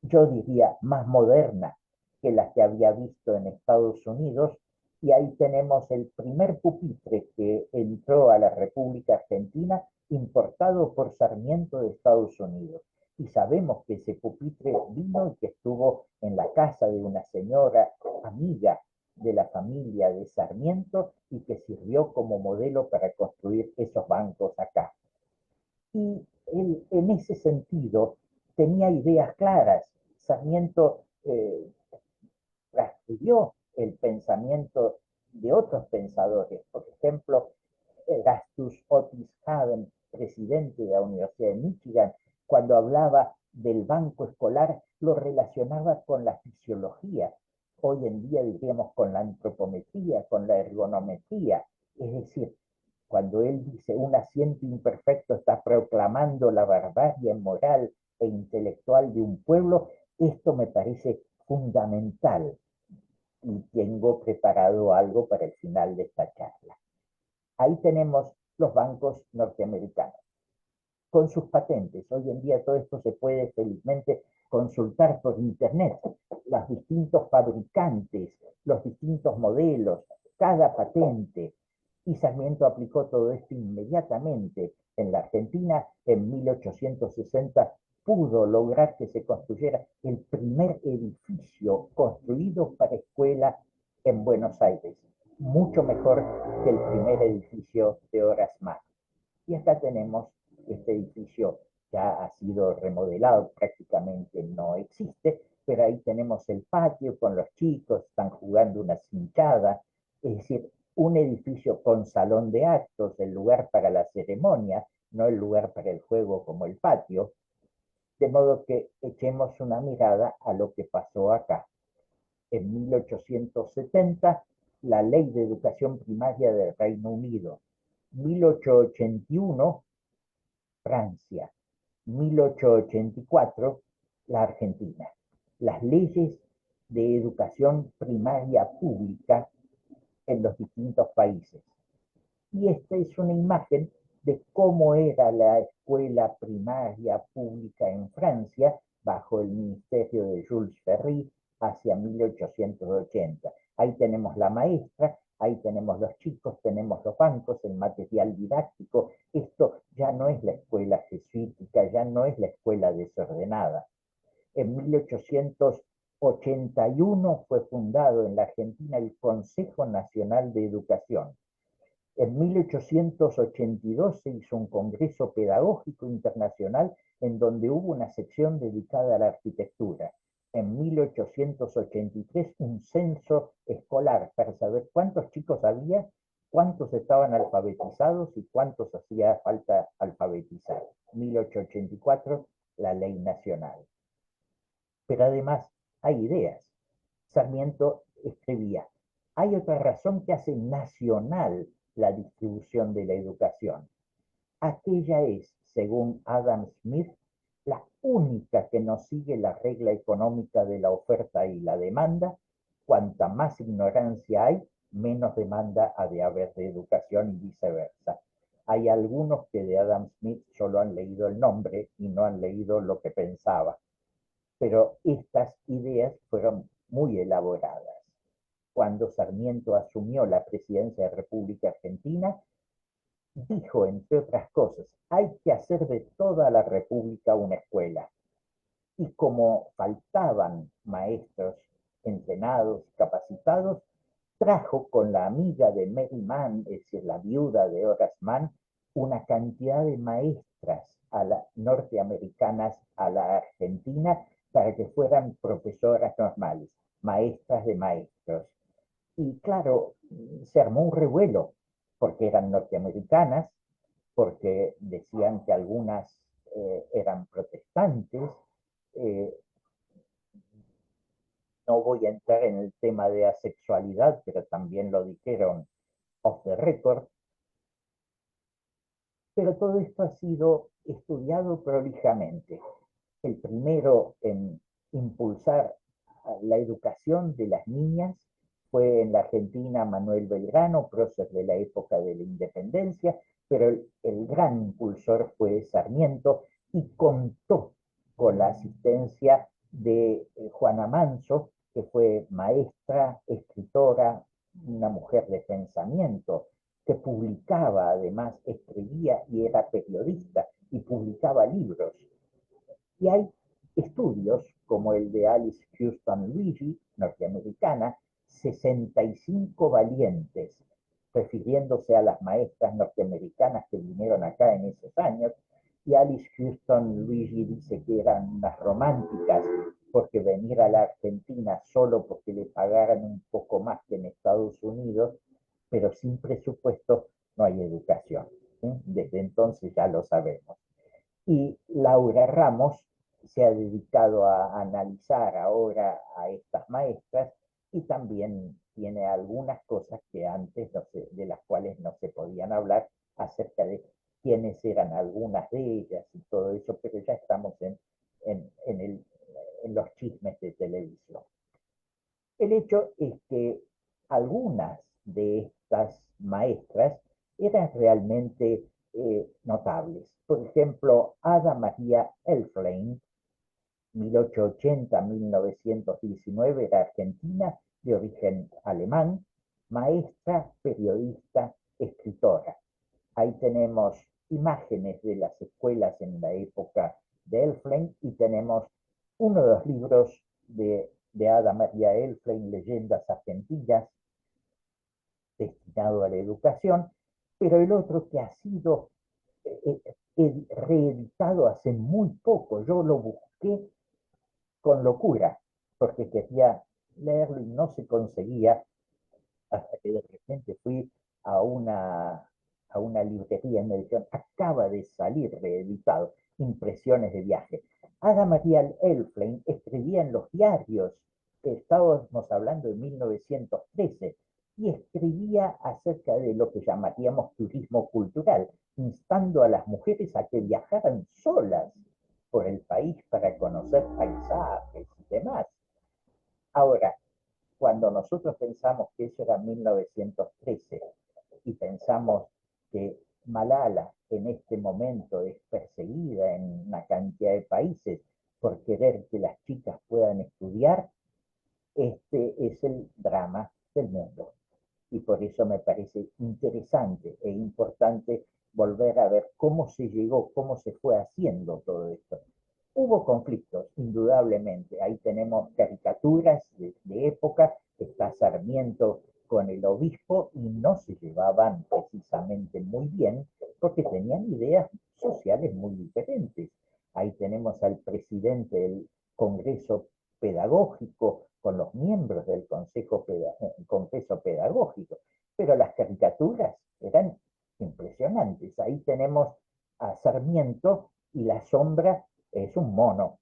yo diría más moderna que la que había visto en Estados Unidos, y ahí tenemos el primer pupitre que entró a la República Argentina, importado por Sarmiento de Estados Unidos. Y sabemos que ese pupitre vino y que estuvo en la casa de una señora amiga de la familia de Sarmiento y que sirvió como modelo para construir esos bancos acá. Y él, en ese sentido, tenía ideas claras. Sarmiento transcribió el pensamiento de otros pensadores. Por ejemplo, Erastus Otis Haven, presidente de la Universidad de Michigan, cuando hablaba del banco escolar, lo relacionaba con la fisiología. Hoy en día diríamos con la antropometría, con la ergonometría. Es decir, cuando él dice un asiento imperfecto está proclamando la barbarie moral e intelectual de un pueblo, esto me parece fundamental y tengo preparado algo para el final de esta charla. Ahí tenemos los bancos norteamericanos con sus patentes. Hoy en día todo esto se puede felizmente consultar por internet los distintos fabricantes, los distintos modelos, cada patente. Y Sarmiento aplicó todo esto inmediatamente en la Argentina. En 1860 pudo lograr que se construyera el primer edificio construido para escuela en Buenos Aires, mucho mejor que el primer edificio de Horace Mann. Y acá tenemos este edificio, ya ha sido remodelado, prácticamente no existe, pero ahí tenemos el patio con los chicos, están jugando una cinchada, es decir, un edificio con salón de actos, el lugar para la ceremonia, no el lugar para el juego como el patio, de modo que echemos una mirada a lo que pasó acá. En 1870, la Ley de Educación Primaria del Reino Unido. 1881, Francia. 1884, la Argentina. Las leyes de educación primaria pública en los distintos países. Y esta es una imagen de cómo era la escuela primaria pública en Francia bajo el ministerio de Jules Ferry hacia 1880. Ahí tenemos la maestra, ahí tenemos los chicos, tenemos los bancos, el material didáctico. Esto ya no es la escuela jesuítica, ya no es la escuela desordenada. En 1881 fue fundado en la Argentina el Consejo Nacional de Educación. En 1882 se hizo un congreso pedagógico internacional en donde hubo una sección dedicada a la arquitectura. En 1883 un censo escolar para saber cuántos chicos había, cuántos estaban alfabetizados y cuántos hacía falta alfabetizar. 1884, la ley nacional. Pero además hay ideas. Sarmiento escribía, hay otra razón que hace nacional la distribución de la educación. Aquella es, según Adam Smith, la única que no sigue la regla económica de la oferta y la demanda. Cuanta más ignorancia hay, menos demanda ha de haber de educación y viceversa. Hay algunos que de Adam Smith solo han leído el nombre y no han leído lo que pensaba. Pero estas ideas fueron muy elaboradas. Cuando Sarmiento asumió la presidencia de la República Argentina, dijo, entre otras cosas, hay que hacer de toda la República una escuela. Y como faltaban maestros entrenados, capacitados, trajo con la amiga de Mary Mann, es decir, la viuda de Horace Mann, una cantidad de maestras norteamericanas a la Argentina para que fueran profesoras normales, maestras de maestros. Y claro, se armó un revuelo, porque eran norteamericanas, porque decían que algunas eran protestantes. eh, no voy a entrar en el tema de asexualidad, pero también lo dijeron off the record. Pero todo esto ha sido estudiado prolijamente. El primero en impulsar la educación de las niñas fue en la Argentina Manuel Belgrano, prócer de la época de la independencia, pero el gran impulsor fue Sarmiento y contó con la asistencia de Juana Manso, que fue maestra, escritora, una mujer de pensamiento, que publicaba, además escribía y era periodista y publicaba libros. Y hay estudios como el de Alice Houston Luigi, norteamericana, 65 valientes, refiriéndose a las maestras norteamericanas que vinieron acá en esos años, y Alice Houston Luigi dice que eran unas románticas porque venir a la Argentina solo porque le pagaran un poco más que en Estados Unidos, pero sin presupuesto no hay educación. Desde entonces ya lo sabemos. Y Laura Ramos se ha dedicado a analizar ahora a estas maestras y también tiene algunas cosas que antes de las cuales no se podían hablar acerca de quiénes eran algunas de ellas y todo eso, pero ya estamos en los chismes de televisión. El hecho es que algunas de estas maestras eran realmente notables. Por ejemplo, Ada María Elflein 1880-1919 era argentina, de origen alemán, maestra, periodista, escritora. Ahí tenemos imágenes de las escuelas en la época de Elflein y tenemos uno de los libros de Ada María Elflein, Leyendas Argentinas, destinado a la educación, pero el otro que ha sido reeditado hace muy poco, yo lo busqué con locura, porque quería leerlo y no se conseguía, hasta que de repente fui a una librería y me dijeron, acaba de salir reeditado, Impresiones de viaje. Ada María Elflein escribía en los diarios, estábamos hablando de 1913, y escribía acerca de lo que llamaríamos turismo cultural, instando a las mujeres a que viajaran solas por el país para conocer paisajes y demás. Ahora, cuando nosotros pensamos que eso era 1913 y pensamos que Malala en este momento es perseguida en una cantidad de países por querer que las chicas puedan estudiar, este es el drama del mundo. Y por eso me parece interesante e importante volver a ver cómo se llegó, cómo se fue haciendo todo esto. Hubo conflictos, indudablemente. Ahí tenemos caricaturas de época, está Sarmiento con el obispo y no se llevaban precisamente muy bien porque tenían ideas sociales muy diferentes. Ahí tenemos al presidente del Congreso Pedagógico con los miembros del Congreso Pedagógico, pero las caricaturas eran impresionantes. Ahí tenemos a Sarmiento y la sombra es un mono.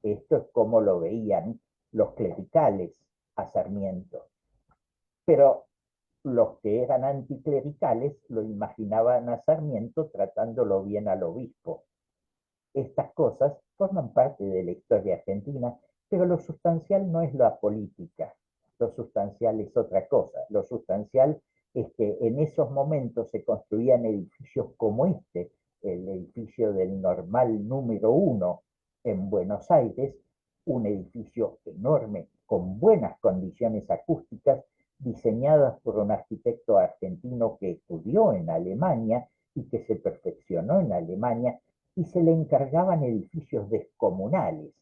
Esto es como lo veían los clericales a Sarmiento. Pero los que eran anticlericales lo imaginaban a Sarmiento tratándolo bien al obispo. Estas cosas forman parte de la historia argentina, pero lo sustancial no es la política, lo sustancial es otra cosa. Lo sustancial es que en esos momentos se construían edificios como este, el edificio del Normal número 1 en Buenos Aires, un edificio enorme con buenas condiciones acústicas, diseñadas por un arquitecto argentino que estudió en Alemania y que se perfeccionó en Alemania, y se le encargaban edificios descomunales.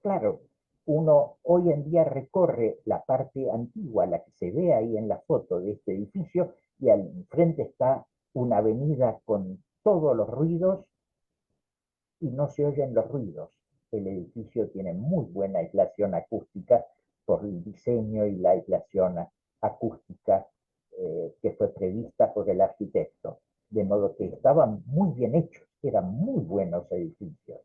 Claro, uno hoy en día recorre la parte antigua, la que se ve ahí en la foto de este edificio, y al frente está una avenida con todos los ruidos y no se oyen los ruidos. El edificio tiene muy buena aislación acústica por el diseño y la aislación acústica que fue prevista por el arquitecto, de modo que estaban muy bien hechos, eran muy buenos edificios.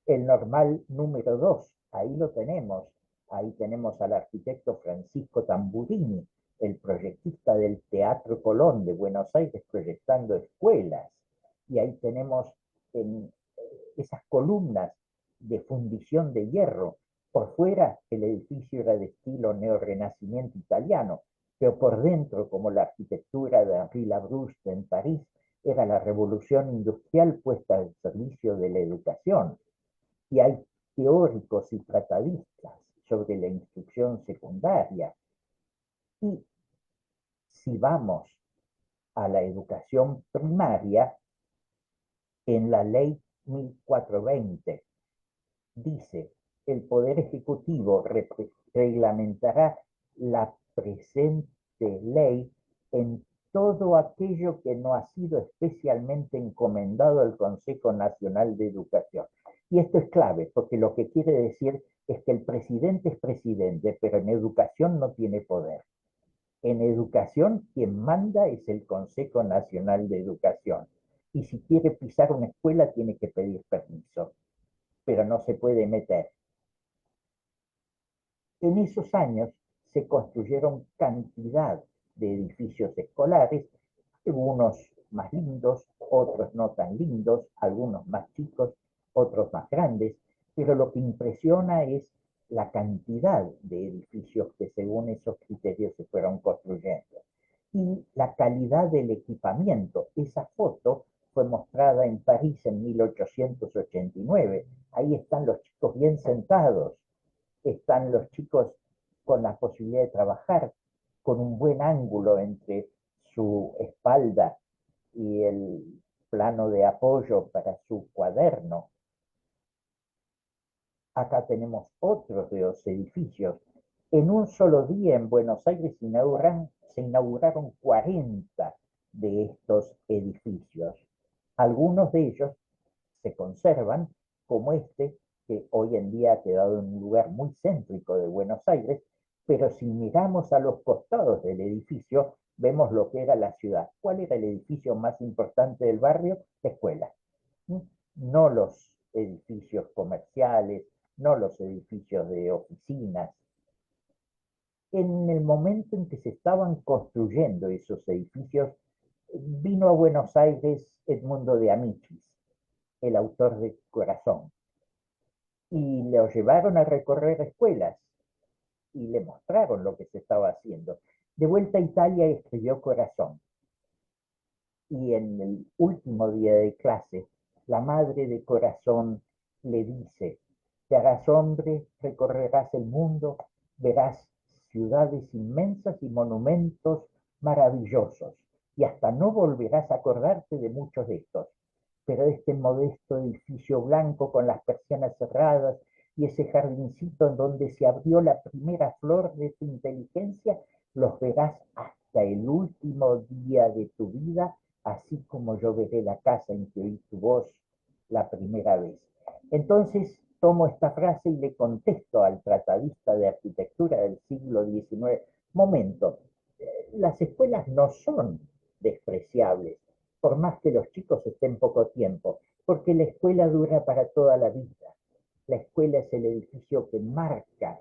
El Normal número 2, ahí lo tenemos, ahí tenemos al arquitecto Francisco Tamburini, el proyectista del Teatro Colón de Buenos Aires proyectando escuelas, y ahí tenemos en esas columnas de fundición de hierro. Por fuera el edificio era de estilo neorrenacimiento italiano, pero por dentro, como la arquitectura de Henri Labrousse en París, era la revolución industrial puesta al servicio de la educación. Y hay teóricos y tratadistas sobre la instrucción secundaria. Y si vamos a la educación primaria, en la ley 1420 dice, el Poder Ejecutivo reglamentará la presente ley en todo aquello que no ha sido especialmente encomendado al Consejo Nacional de Educación. Y esto es clave, porque lo que quiere decir es que el presidente es presidente, pero en educación no tiene poder. En educación, quien manda es el Consejo Nacional de Educación. Y si quiere pisar una escuela, tiene que pedir permiso, pero no se puede meter. En esos años se construyeron cantidad de edificios escolares, unos más lindos, otros no tan lindos, algunos más chicos, otros más grandes, pero lo que impresiona es la cantidad de edificios que según esos criterios se fueron construyendo. Y la calidad del equipamiento. Esa foto fue mostrada en París en 1889. Ahí están los chicos bien sentados, están los chicos con la posibilidad de trabajar con un buen ángulo entre su espalda y el plano de apoyo para su cuaderno. Acá tenemos otros de los edificios. En un solo día en Buenos Aires se inauguraron 40 de estos edificios. Algunos de ellos se conservan, como este, que hoy en día ha quedado en un lugar muy céntrico de Buenos Aires, pero si miramos a los costados del edificio, vemos lo que era la ciudad. ¿Cuál era el edificio más importante del barrio? La escuela. No los edificios comerciales, no los edificios de oficinas. En el momento en que se estaban construyendo esos edificios, vino a Buenos Aires Edmundo de Amichis, el autor de Corazón, y lo llevaron a recorrer escuelas y le mostraron lo que se estaba haciendo. De vuelta a Italia escribió Corazón, y en el último día de clase, la madre de Corazón le dice: te harás hombre, recorrerás el mundo, verás ciudades inmensas y monumentos maravillosos, y hasta no volverás a acordarte de muchos de estos. Pero este modesto edificio blanco con las persianas cerradas y ese jardincito en donde se abrió la primera flor de tu inteligencia, los verás hasta el último día de tu vida, así como yo veré la casa en que oí tu voz la primera vez. Entonces tomo esta frase y le contesto al tratadista de arquitectura del siglo XIX: momento, las escuelas no son despreciables, por más que los chicos estén poco tiempo, porque la escuela dura para toda la vida. La escuela es el edificio que marca,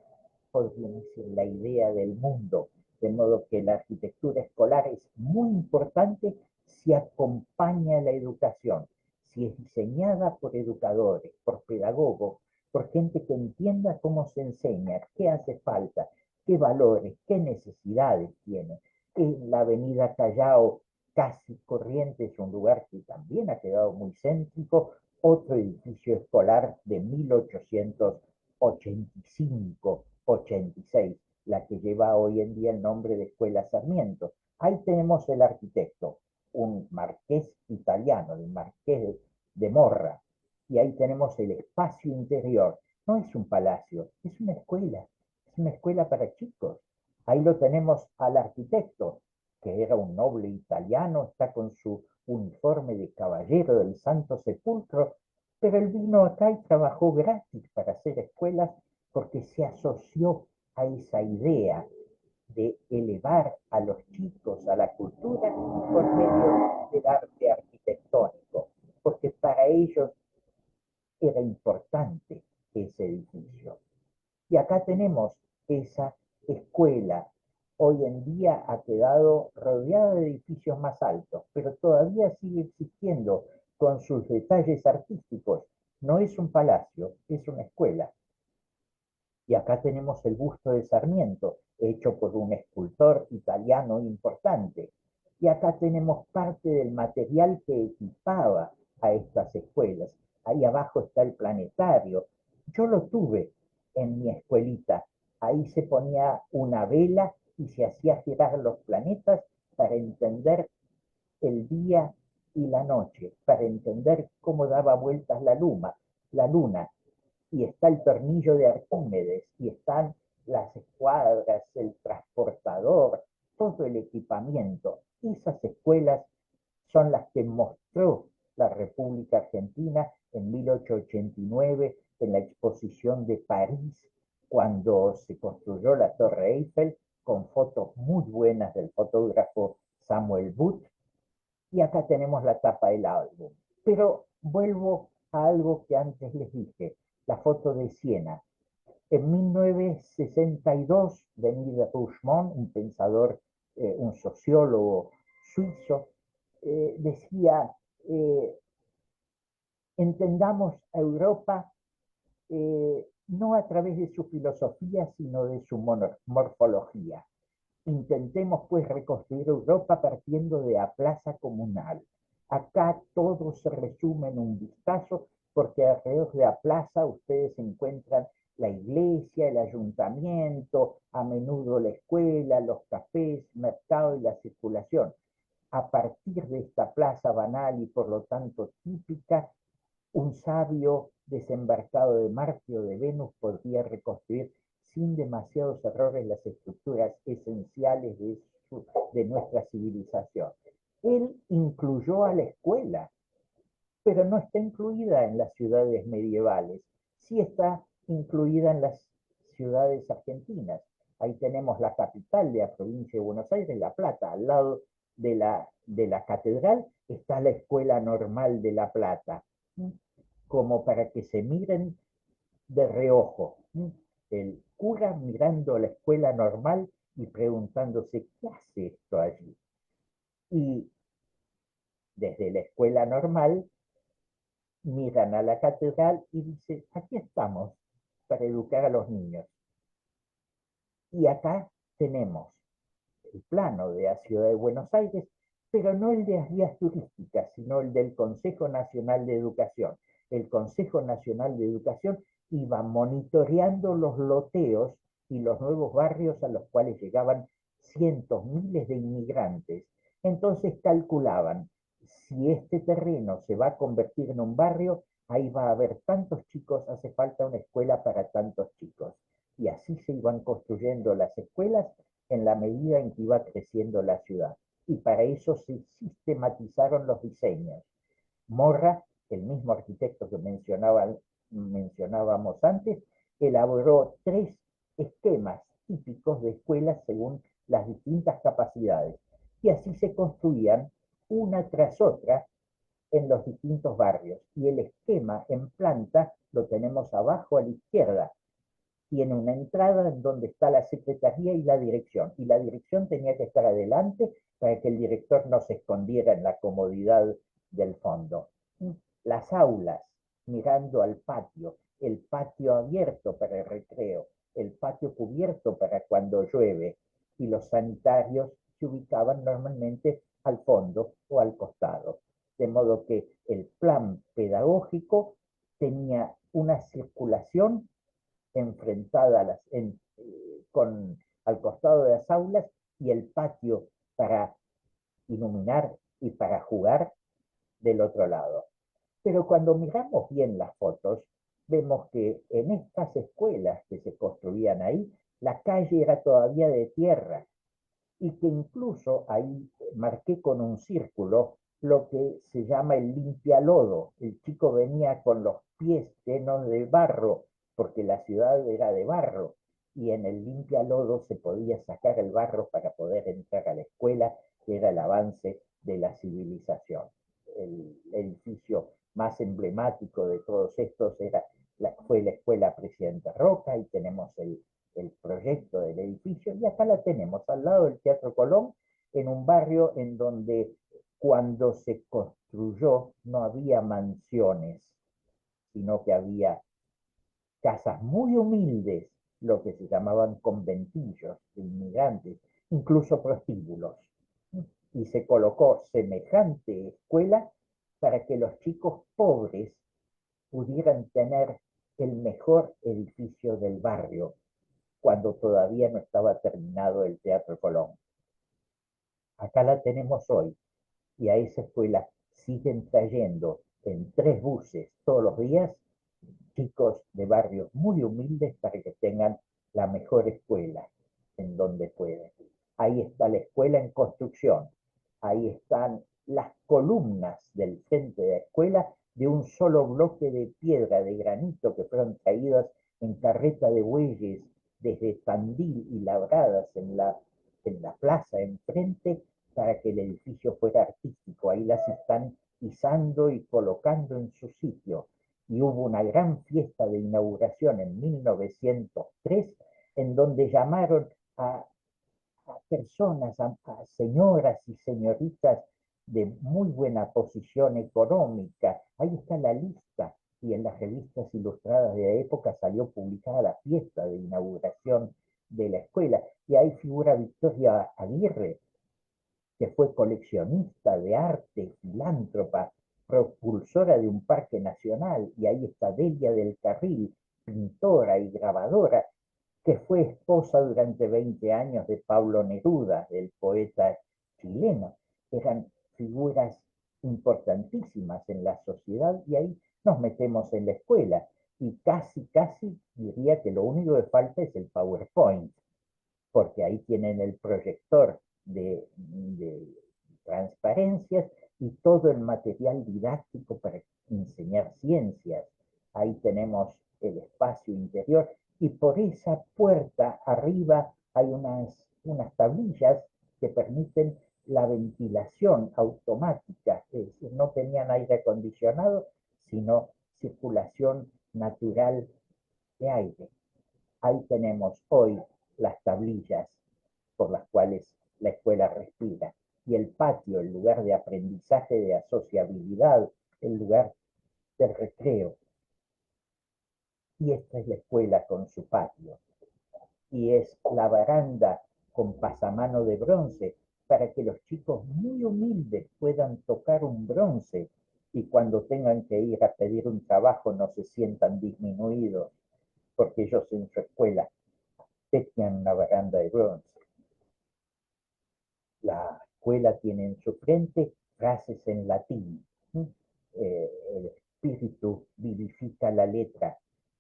podríamos decir, la idea del mundo, de modo que la arquitectura escolar es muy importante si acompaña la educación, si es diseñada por educadores, por pedagogos, por gente que entienda cómo se enseña, qué hace falta, qué valores, qué necesidades tiene. En la avenida Callao, casi Corrientes, un lugar que también ha quedado muy céntrico, otro edificio escolar de 1885-86, la que lleva hoy en día el nombre de Escuela Sarmiento. Ahí tenemos el arquitecto, un marqués italiano, el marqués de Morra, y ahí tenemos el espacio interior. No es un palacio, es una escuela para chicos. Ahí lo tenemos al arquitecto, que era un noble italiano, está con su uniforme de caballero del Santo Sepulcro, pero él vino acá y trabajó gratis para hacer escuelas porque se asoció a esa idea de elevar a los chicos a la cultura por medio del arte arquitectónico, porque para ellos era importante ese edificio. Y acá tenemos esa escuela. Hoy en día ha quedado rodeada de edificios más altos, pero todavía sigue existiendo con sus detalles artísticos. No es un palacio, es una escuela. Y acá tenemos el busto de Sarmiento, hecho por un escultor italiano importante. Y acá tenemos parte del material que equipaba a estas escuelas. Ahí abajo está el planetario. Yo lo tuve en mi escuelita. Ahí se ponía una vela y se hacía girar los planetas para entender el día y la noche, para entender cómo daba vueltas la luna, y está el tornillo de Arquímedes, y están las escuadras, el transportador, todo el equipamiento. Esas escuelas son las que mostró la República Argentina en 1889 en la exposición de París, cuando se construyó la Torre Eiffel, con fotos muy buenas del fotógrafo Samuel Booth. Y acá tenemos la tapa del álbum. Pero vuelvo a algo que antes les dije, la foto de Siena. En 1962, Denis de Rougemont, un pensador, un sociólogo suizo, decía: entendamos a Europa no a través de su filosofía, sino de su morfología. Intentemos pues reconstruir Europa partiendo de la plaza comunal. Acá todo se resume en un vistazo porque alrededor de la plaza ustedes encuentran la iglesia, el ayuntamiento, a menudo la escuela, los cafés, mercado y la circulación. A partir de esta plaza banal y por lo tanto típica, un sabio desembarcado de Marte o de Venus podría reconstruir sin demasiados errores las estructuras esenciales de nuestra civilización. Él incluyó a la escuela, pero no está incluida en las ciudades medievales. Sí está incluida en las ciudades argentinas. Ahí tenemos la capital de la provincia de Buenos Aires, La Plata. Al lado de la catedral está la Escuela Normal de La Plata, como para que se miren de reojo. El cura mirando la escuela normal y preguntándose, ¿qué hace esto allí? Y desde la escuela normal miran a la catedral y dicen, aquí estamos para educar a los niños. Y acá tenemos el plano de la ciudad de Buenos Aires, pero no el de las guías turísticas, sino el del Consejo Nacional de Educación. El Consejo Nacional de Educación iba monitoreando los loteos y los nuevos barrios a los cuales llegaban cientos, miles de inmigrantes. Entonces calculaban, si este terreno se va a convertir en un barrio, ahí va a haber tantos chicos, hace falta una escuela para tantos chicos. Y así se iban construyendo las escuelas en la medida en que iba creciendo la ciudad. Y para eso se sistematizaron los diseños. Morra, el mismo arquitecto que mencionábamos antes, elaboró 3 esquemas típicos de escuelas según las distintas capacidades. Y así se construían una tras otra en los distintos barrios. Y el esquema en planta lo tenemos abajo a la izquierda. Tiene una entrada en donde está la secretaría y la dirección. Y la dirección tenía que estar adelante para que el director no se escondiera en la comodidad del fondo. Las aulas, mirando al patio, el patio abierto para el recreo, el patio cubierto para cuando llueve, y los sanitarios se ubicaban normalmente al fondo o al costado. De modo que el plan pedagógico tenía una circulación enfrentada al costado de las aulas y el patio para iluminar y para jugar del otro lado. Pero cuando miramos bien las fotos, vemos que en estas escuelas que se construían ahí, la calle era todavía de tierra y que incluso ahí marqué con un círculo lo que se llama el limpialodo. El chico venía con los pies llenos de barro, porque la ciudad era de barro, y en el limpialodo se podía sacar el barro para poder entrar a la escuela, que era el avance de la civilización. El edificio más emblemático de todos estos fue la Escuela Presidente Roca, y tenemos el proyecto del edificio, y acá la tenemos, al lado del Teatro Colón, en un barrio en donde cuando se construyó no había mansiones, sino que había casas muy humildes, lo que se llamaban conventillos de inmigrantes, incluso prostíbulos. Y se colocó semejante escuela para que los chicos pobres pudieran tener el mejor edificio del barrio, cuando todavía no estaba terminado el Teatro Colón. Acá la tenemos hoy, y a esa escuela siguen trayendo en 3 buses todos los días chicos de barrios muy humildes para que tengan la mejor escuela en donde pueden. Ahí está la escuela en construcción, ahí están las columnas del frente de la escuela de un solo bloque de piedra, de granito, que fueron traídas en carreta de bueyes desde Tandil y labradas en la plaza enfrente para que el edificio fuera artístico. Ahí las están izando y colocando en su sitio. Y hubo una gran fiesta de inauguración en 1903, en donde llamaron a personas, a señoras y señoritas de muy buena posición económica. Ahí está la lista, y en las revistas ilustradas de la época salió publicada la fiesta de inauguración de la escuela. Y ahí figura Victoria Aguirre, que fue coleccionista de arte, filántropa, propulsora de un parque nacional, y ahí está Delia del Carril, pintora y grabadora, que fue esposa durante 20 años de Pablo Neruda, del poeta chileno. Eran figuras importantísimas en la sociedad, y ahí nos metemos en la escuela. Y casi diría que lo único que falta es el PowerPoint, porque ahí tienen el proyector de transparencias y todo el material didáctico para enseñar ciencias. Ahí tenemos el espacio interior, y por esa puerta arriba hay unas tablillas que permiten la ventilación automática, es decir, no tenían aire acondicionado, sino circulación natural de aire. Ahí tenemos hoy las tablillas por las cuales la escuela respira, y el patio, el lugar de aprendizaje, de asociabilidad, el lugar del recreo. Y esta es la escuela con su patio, y es la baranda con pasamano de bronce para que los chicos muy humildes puedan tocar un bronce, y cuando tengan que ir a pedir un trabajo no se sientan disminuidos, porque ellos en su escuela tenían una baranda de bronce. La escuela tiene en su frente frases en latín. El espíritu vivifica la letra,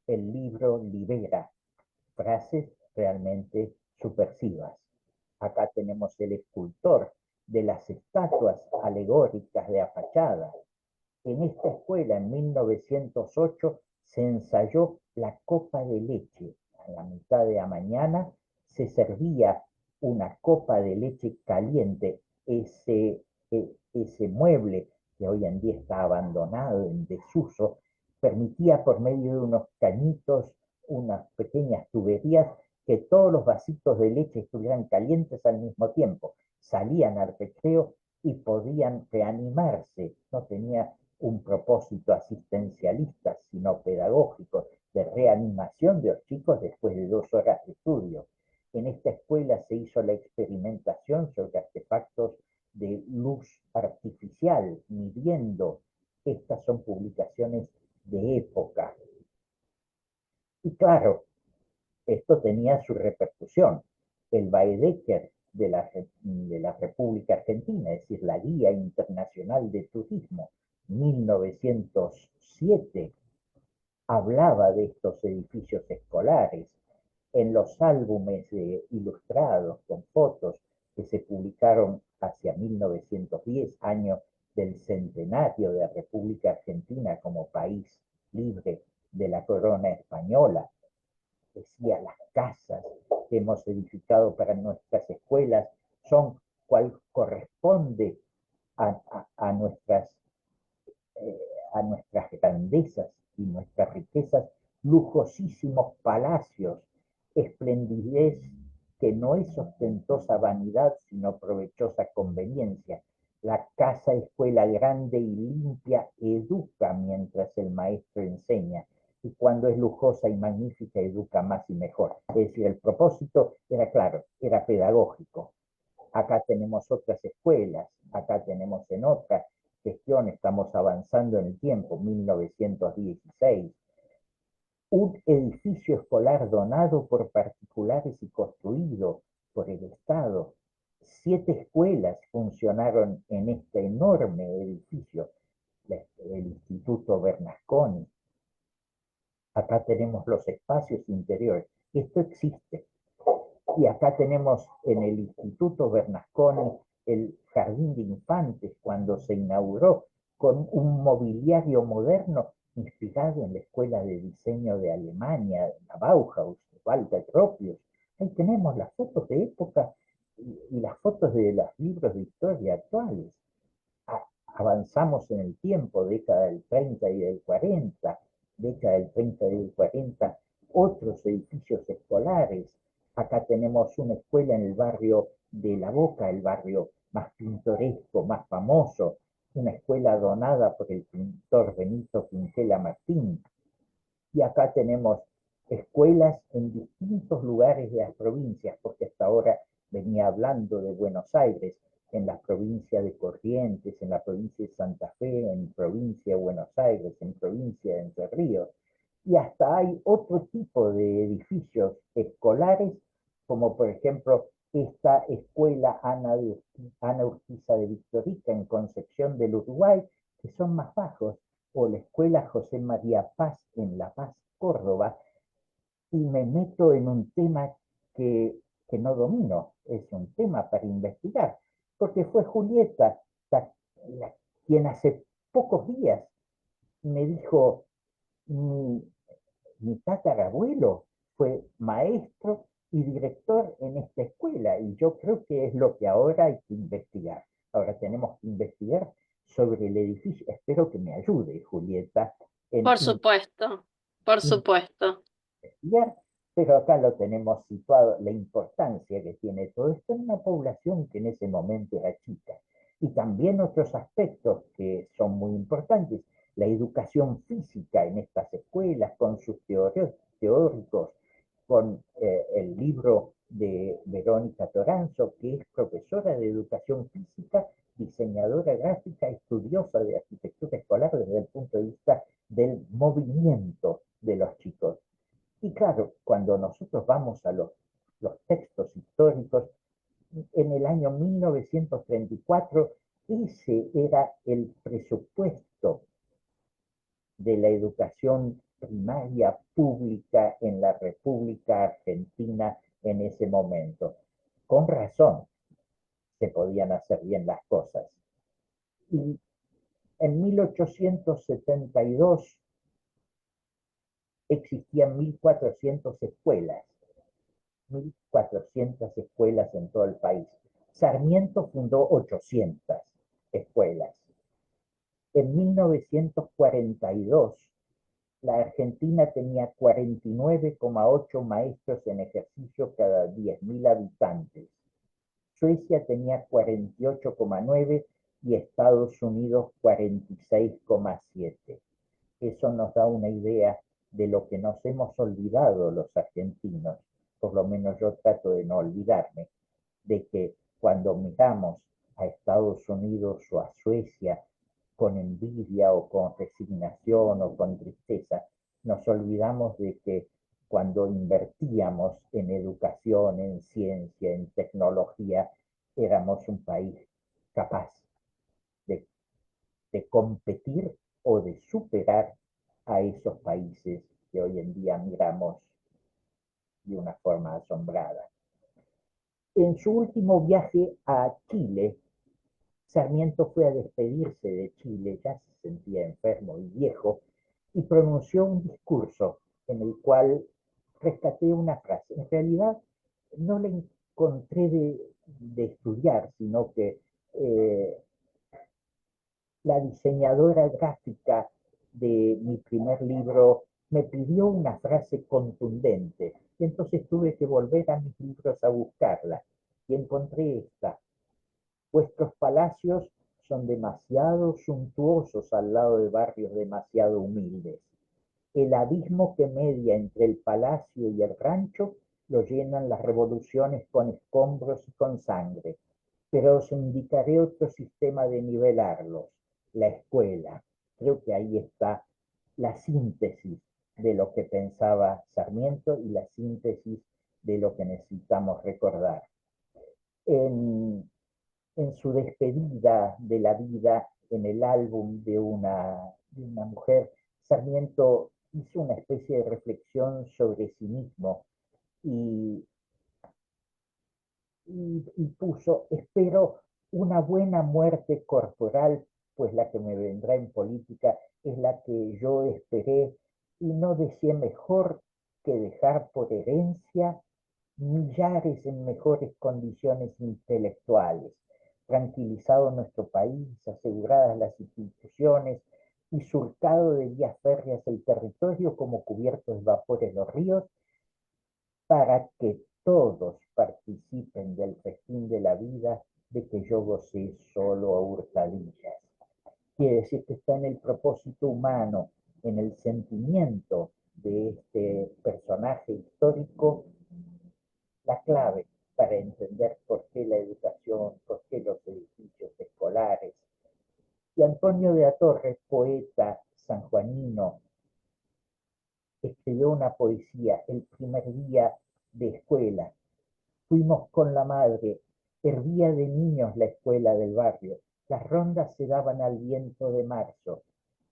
el libro libera. Frases realmente subversivas. Acá tenemos el escultor de las estatuas alegóricas de la fachada. En esta escuela, en 1908, se ensayó la copa de leche. A la mitad de la mañana se servía una copa de leche caliente. Ese mueble, que hoy en día está abandonado, en desuso, permitía, por medio de unos cañitos, unas pequeñas tuberías, que todos los vasitos de leche estuvieran calientes al mismo tiempo. Salían al recreo y podían reanimarse. No tenía un propósito asistencialista, sino pedagógico, de reanimación de los chicos después de 2 horas de estudio. En esta escuela se hizo la experimentación sobre artefactos de luz artificial, midiendo. Estas son publicaciones de época. Y claro, esto tenía su repercusión. El Baedeker de la República Argentina, es decir, la Guía Internacional de Turismo, 1907, hablaba de estos edificios escolares. En los álbumes ilustrados con fotos que se publicaron hacia 1910, año del centenario de la República Argentina como país libre de la corona española, decía: las casas que hemos edificado para nuestras escuelas son cual corresponde a nuestras grandezas y nuestras riquezas, lujosísimos palacios, esplendidez que no es ostentosa vanidad, sino provechosa conveniencia. La casa escuela grande y limpia educa mientras el maestro enseña, y cuando es lujosa y magnífica educa más y mejor. Es decir, el propósito era claro, era pedagógico. Acá tenemos otras escuelas, acá tenemos en otra gestión, estamos avanzando en el tiempo, 1916, un edificio escolar donado por particulares y construido por el Estado. 7 escuelas funcionaron en este enorme edificio, el Instituto Bernasconi. Acá tenemos los espacios interiores. Esto existe. Y acá tenemos en el Instituto Bernasconi el Jardín de Infantes, cuando se inauguró, con un mobiliario moderno inspirado en la Escuela de Diseño de Alemania, la Bauhaus, Walter Gropius. Ahí tenemos las fotos de época y las fotos de los libros de historia actuales. Avanzamos en el tiempo, década del 30 y del 40, década del 30 y del 40, otros edificios escolares. Acá tenemos una escuela en el barrio de La Boca, el barrio más pintoresco, más famoso, una escuela donada por el pintor Benito Quintela Martín. Y acá tenemos escuelas en distintos lugares de las provincias, porque hasta ahora venía hablando de Buenos Aires, en la provincia de Corrientes, en la provincia de Santa Fe, en provincia de Buenos Aires, en provincia de Entre Ríos. Y hasta hay otro tipo de edificios escolares, como por ejemplo esta escuela Ana Urquiza de Victorica en Concepción del Uruguay, que son más bajos, o la escuela José María Paz en La Paz, Córdoba, y me meto en un tema que no domino, es un tema para investigar, porque fue Julieta la, quien hace pocos días me dijo, mi, mi tatarabuelo fue maestro y director en esta escuela, y yo creo que es lo que ahora hay que investigar. Ahora tenemos que investigar sobre el edificio. Espero que me ayude, Julieta, en Por supuesto, por supuesto. investigar, pero acá lo tenemos situado, la importancia que tiene todo esto en una población que en ese momento era chica. Y también otros aspectos que son muy importantes, la educación física en estas escuelas, con sus teóricos, con el libro de Verónica Toranzo, que es profesora de educación física, diseñadora gráfica, estudiosa de arquitectura escolar desde el punto de vista del movimiento de los chicos. Y claro, cuando nosotros vamos a los textos históricos, en el año 1934, ese era el presupuesto de la educación primaria pública en la República Argentina en ese momento. Con razón se podían hacer bien las cosas. Y en 1872 existían 1.400 escuelas, 1.400 escuelas en todo el país. Sarmiento fundó 800 escuelas. En 1942, la Argentina tenía 49,8 maestros en ejercicio cada 10.000 habitantes. Suecia tenía 48,9 y Estados Unidos 46,7. Eso nos da una idea de lo que nos hemos olvidado los argentinos, por lo menos yo trato de no olvidarme, de que cuando miramos a Estados Unidos o a Suecia con envidia o con resignación o con tristeza, nos olvidamos de que cuando invertíamos en educación, en ciencia, en tecnología, éramos un país capaz de, de competir o de superar a esos países que hoy en día miramos de una forma asombrada. En su último viaje a Chile, Sarmiento fue a despedirse de Chile, ya se sentía enfermo y viejo, y pronunció un discurso en el cual rescaté una frase. En realidad no la encontré de estudiar, sino que la diseñadora gráfica de mi primer libro me pidió una frase contundente, y entonces tuve que volver a mis libros a buscarla, y encontré esta: vuestros palacios son demasiado suntuosos al lado de barrios demasiado humildes. El abismo que media entre el palacio y el rancho lo llenan las revoluciones con escombros y con sangre. Pero os indicaré otro sistema de nivelarlos: la escuela. Creo que ahí está la síntesis de lo que pensaba Sarmiento y la síntesis de lo que necesitamos recordar. En, en su despedida de la vida, en el álbum de una mujer, Sarmiento hizo una especie de reflexión sobre sí mismo y, y puso: espero una buena muerte corporal, pues la que me vendrá en política es la que yo esperé, y no deseé mejor que dejar por herencia millares en mejores condiciones intelectuales, tranquilizado nuestro país, aseguradas las instituciones y surcado de vías férreas el territorio como cubiertos de vapores los ríos, para que todos participen del festín de la vida de que yo gocé solo a hurtadillas. Quiere decir que está en el propósito humano, en el sentimiento de este personaje histórico, la clave para entender por qué la educación, por qué los edificios escolares. Y Antonio de la Torre, poeta sanjuanino, escribió una poesía el primer día de escuela. Fuimos con la madre, hervía de niños la escuela del barrio. Las rondas se daban al viento de marzo.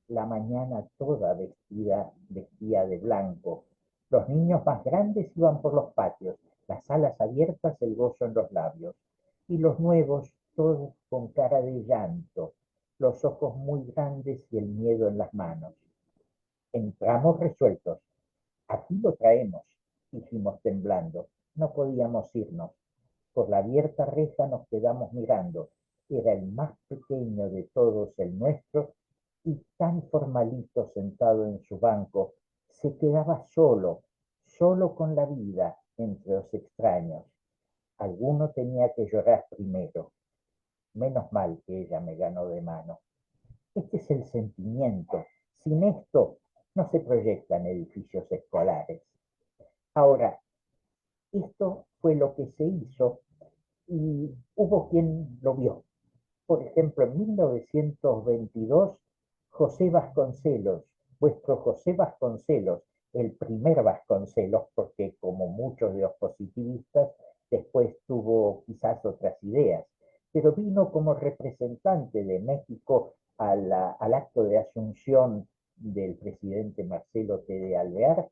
La mañana toda vestía de blanco. Los niños más grandes iban por los patios, las alas abiertas, el gozo en los labios. Y los nuevos, todos con cara de llanto, los ojos muy grandes y el miedo en las manos. Entramos resueltos. Aquí lo traemos, dijimos temblando. No podíamos irnos. Por la abierta reja nos quedamos mirando. Era el más pequeño de todos, el nuestro, y tan formalito sentado en su banco, se quedaba solo, solo con la vida entre los extraños. Alguno tenía que llorar primero. Menos mal que ella me ganó de mano. Este es el sentimiento. Sin esto no se proyectan edificios escolares. Ahora, esto fue lo que se hizo y hubo quien lo vio. Por ejemplo, en 1922, José Vasconcelos, vuestro José Vasconcelos, el primer Vasconcelos, porque como muchos de los positivistas, después tuvo quizás otras ideas, pero vino como representante de México al acto de asunción del presidente Marcelo T. de Alvear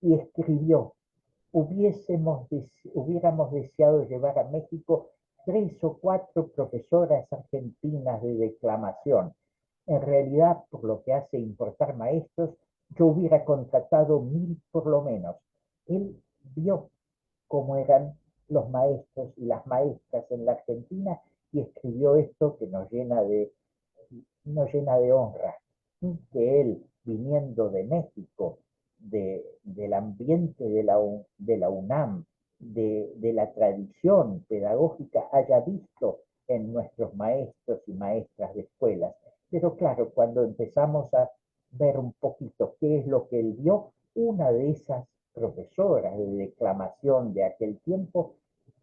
y escribió: hubiéramos deseado llevar a México 3 o 4 profesoras argentinas de declamación. En realidad, por lo que hace importar maestros, yo hubiera contratado 1000 por lo menos. Él vio cómo eran los maestros y las maestras en la Argentina y escribió esto que nos llena de honra, que él, viniendo de México, del ambiente de la UNAM, de la tradición pedagógica, haya visto en nuestros maestros y maestras de escuelas. Pero claro, cuando empezamos a ver un poquito qué es lo que él vio, una de esas profesoras de declamación de aquel tiempo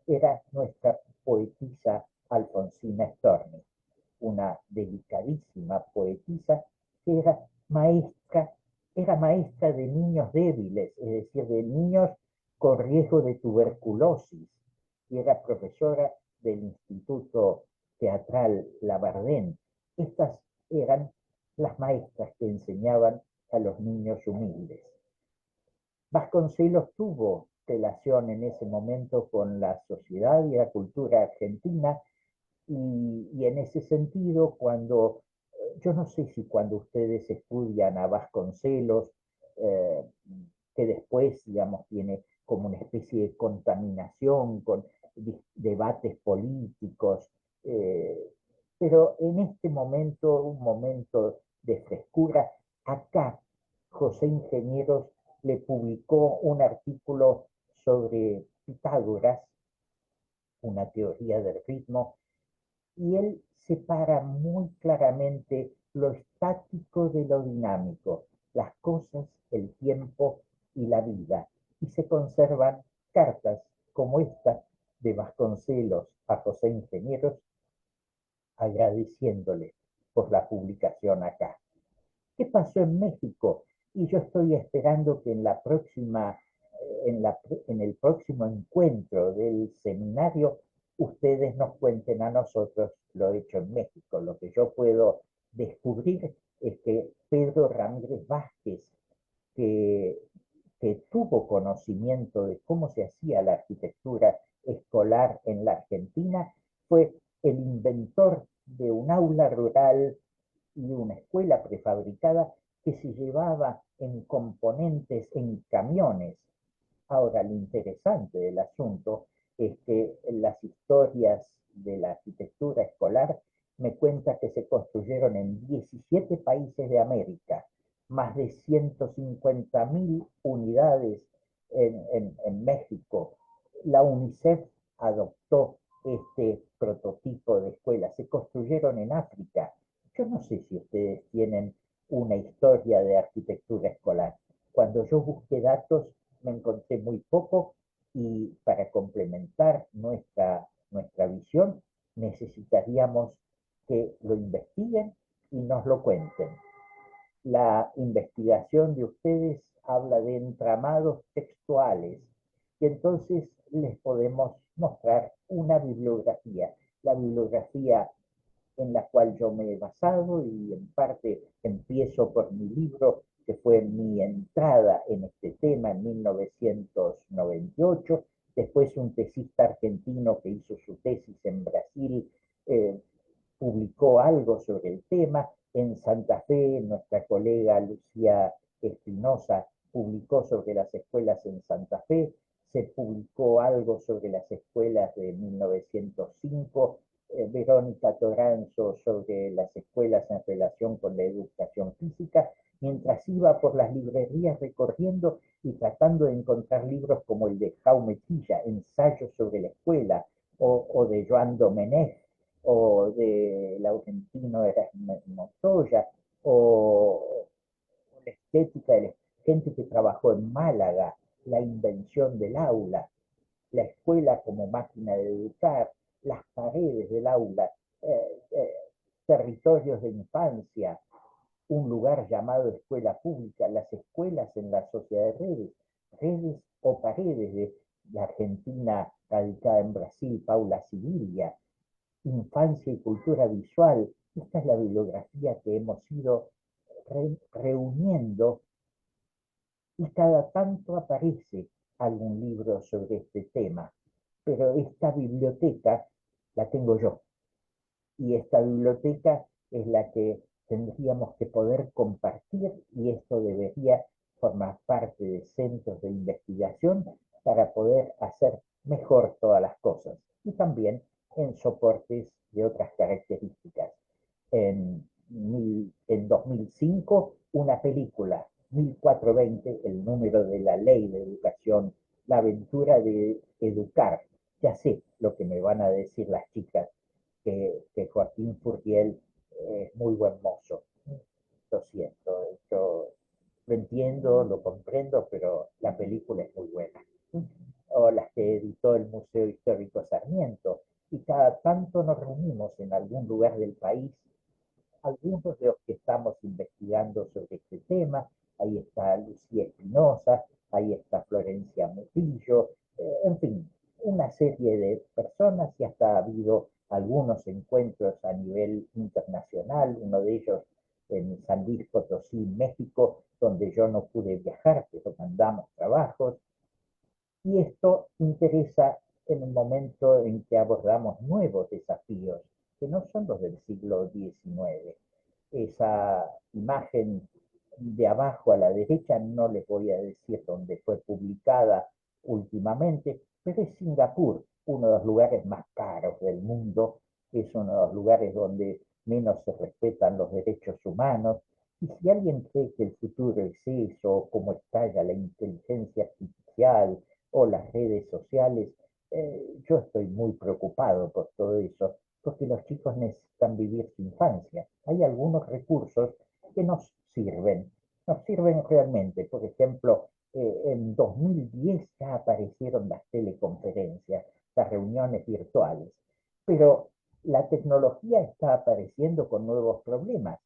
era nuestra poetisa Alfonsina Storni, una delicadísima poetisa que era maestra de niños débiles, es decir, de niños con riesgo de tuberculosis, y era profesora del Instituto Teatral Labardén. Estas eran las maestras que enseñaban a los niños humildes. Vasconcelos tuvo relación en ese momento con la sociedad y la cultura argentina, y en ese sentido, yo no sé si cuando ustedes estudian a Vasconcelos, eh, que después, digamos, tiene como una especie de contaminación con debates políticos, pero en este momento, un momento de frescura, acá José Ingenieros le publicó un artículo sobre Pitágoras, una teoría del ritmo, y él separa muy claramente lo estático de lo dinámico, las cosas, el tiempo y la vida, y se conservan cartas como esta de Vasconcelos a José Ingenieros agradeciéndole por la publicación acá. ¿Qué pasó en México? Y yo estoy esperando que en el próximo encuentro del seminario ustedes nos cuenten a nosotros lo hecho en México. Lo que yo puedo descubrir es que Pedro Ramírez Vázquez, que, que tuvo conocimiento de cómo se hacía la arquitectura escolar en la Argentina, fue el inventor de un aula rural y una escuela prefabricada que se llevaba en componentes en camiones. Ahora, lo interesante del asunto es que las historias de la arquitectura escolar me cuentan que se construyeron en 17 países de América, más de 150.000 unidades en México. La UNICEF adoptó este prototipo de escuela, se construyeron en África. Yo no sé si ustedes tienen una historia de arquitectura escolar. Cuando yo busqué datos me encontré muy poco, Y para complementar nuestra visión, necesitaríamos que lo investiguen y nos lo cuenten. La investigación de ustedes habla de entramados textuales y entonces les podemos mostrar una bibliografía. La bibliografía en la cual yo me he basado y en parte empiezo por mi libro, que fue mi entrada en este tema en 1998, después un tesista argentino que hizo su tesis en Brasil, publicó algo sobre el tema, en Santa Fe nuestra colega Lucía Espinosa publicó sobre las escuelas en Santa Fe, se publicó algo sobre las escuelas de 1905, Verónica Toranzo sobre las escuelas en relación con la educación física, mientras iba por las librerías recorriendo y tratando de encontrar libros como el de Jaume Tilla, Ensayos sobre la escuela, o de Joan Domenech, o del argentino Erasmo Montoya, o la estética de la gente que trabajó en Málaga, la invención del aula, la escuela como máquina de educar, las paredes del aula, territorios de infancia, un lugar llamado escuela pública, las escuelas en la sociedad de redes, redes o paredes de la Argentina radicada en Brasil, Paula Sibilia, infancia y cultura visual. Esta es la bibliografía que hemos ido reuniendo y cada tanto aparece algún libro sobre este tema, pero esta biblioteca la tengo yo y esta biblioteca es la que tendríamos que poder compartir y esto debería formar parte de centros de investigación para poder hacer mejor todas las cosas y también en soportes de otras características. En 2005, una película, 1420, el número de la ley de educación, la aventura de educar. Ya sé lo que me van a decir las chicas, que Joaquín Furriel es muy buen mozo. Lo siento, yo lo entiendo, lo comprendo, pero la película es muy buena. O las que editó el Museo Histórico Sarmiento. Y cada tanto nos reunimos en algún lugar del país, algunos de los que estamos investigando sobre este tema. Ahí está Lucía Espinosa, ahí está Florencia Mutillo, en fin, una serie de personas y hasta ha habido algunos encuentros a nivel internacional, uno de ellos en San Luis Potosí, México, donde yo no pude viajar, pero mandamos trabajos. Y esto interesa en el momento en que abordamos nuevos desafíos, que no son los del siglo XIX. Esa imagen de abajo a la derecha, no les voy a decir dónde fue publicada últimamente, pero es Singapur, uno de los lugares más caros del mundo, es uno de los lugares donde menos se respetan los derechos humanos. Y si alguien cree que el futuro es eso, cómo estalla la inteligencia artificial o las redes sociales, yo estoy muy preocupado por todo eso, porque los chicos necesitan vivir su infancia. Hay algunos recursos que nos sirven realmente. Por ejemplo, en 2010 ya aparecieron las teleconferencias, las reuniones virtuales, pero la tecnología está apareciendo con nuevos problemas.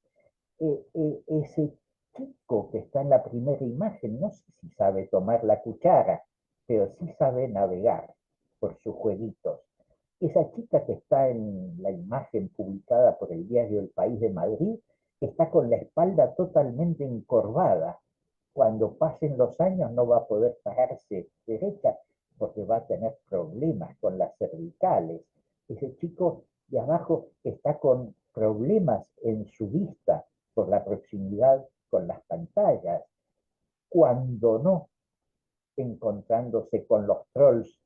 Ese chico que está en la primera imagen, no sé si sabe tomar la cuchara, pero sí sabe navegar por sus jueguitos. Esa chica que está en la imagen publicada por el diario El País de Madrid está con la espalda totalmente encorvada. Cuando pasen los años no va a poder pararse derecha porque va a tener problemas con las cervicales. Ese chico de abajo está con problemas en su vista por la proximidad con las pantallas. Cuando no, encontrándose con los trolls,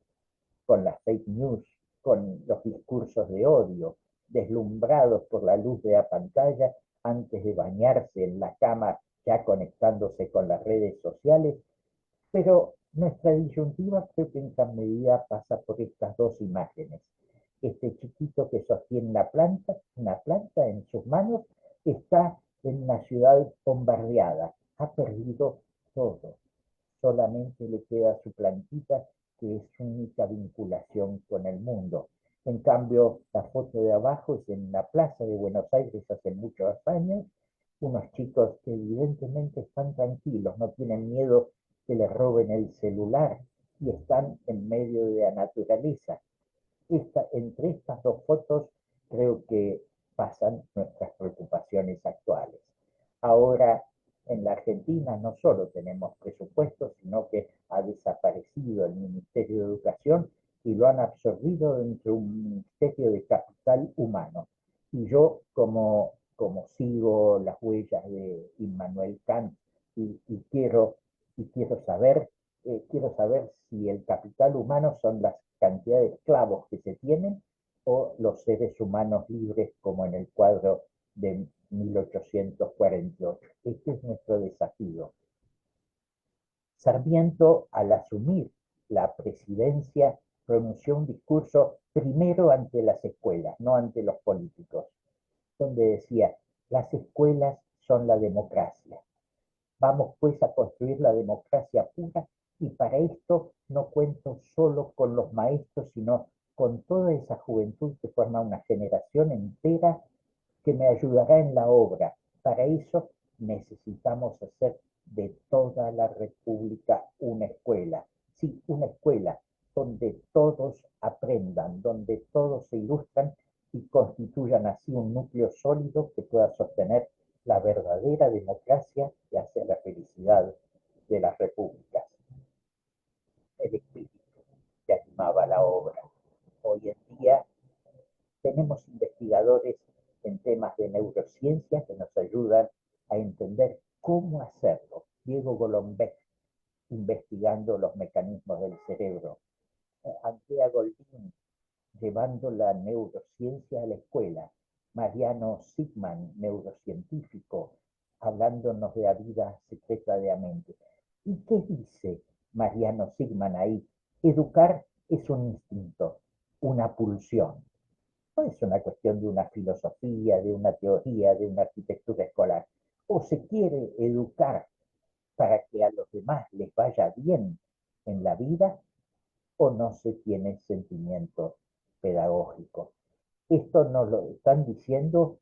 con las fake news, con los discursos de odio, deslumbrados por la luz de la pantalla antes de bañarse en la cama, ya conectándose con las redes sociales. Pero nuestra disyuntiva creo que en gran medida pasa por estas dos imágenes. Este chiquito que sostiene una planta en sus manos, está en una ciudad bombardeada, ha perdido todo, solamente le queda su plantita que es su única vinculación con el mundo. En cambio, la foto de abajo es en la plaza de Buenos Aires hace muchos años, unos chicos que evidentemente están tranquilos, no tienen miedo que les roben el celular y están en medio de la naturaleza. Entre estas dos fotos creo que pasan nuestras preocupaciones actuales. Ahora, en la Argentina no solo tenemos presupuesto, sino que ha desaparecido el Ministerio de Educación y lo han absorbido dentro de un Ministerio de Capital Humano. Y yo, como sigo las huellas de Immanuel Kant y quiero saber si el capital humano son las cantidades de esclavos que se tienen o los seres humanos libres como en el cuadro de 1848. Este es nuestro desafío. Sarmiento, al asumir la presidencia, pronunció un discurso primero ante las escuelas, no ante los políticos, donde decía, las escuelas son la democracia. Vamos pues a construir la democracia pura y para esto no cuento solo con los maestros, sino con toda esa juventud que forma una generación entera que me ayudará en la obra. Para eso necesitamos hacer de toda la República una escuela. Sí, una escuela donde todos aprendan, donde todos se ilustran y constituyan así un núcleo sólido que pueda sostener la verdadera democracia que hace la felicidad de las repúblicas. El espíritu que animaba la obra. Hoy en día tenemos investigadores en temas de neurociencia que nos ayudan a entender cómo hacerlo. Diego Golombek, investigando los mecanismos del cerebro. Andrea Goldin, llevando la neurociencia a la escuela. Mariano Sigman, neurocientífico, hablándonos de la vida secreta de la mente. ¿Y qué dice Mariano Sigman ahí? Educar es un instinto, una pulsión. No es una cuestión de una filosofía, de una teoría, de una arquitectura escolar. O se quiere educar para que a los demás les vaya bien en la vida, o no se tiene sentimiento pedagógico. Esto nos lo están diciendo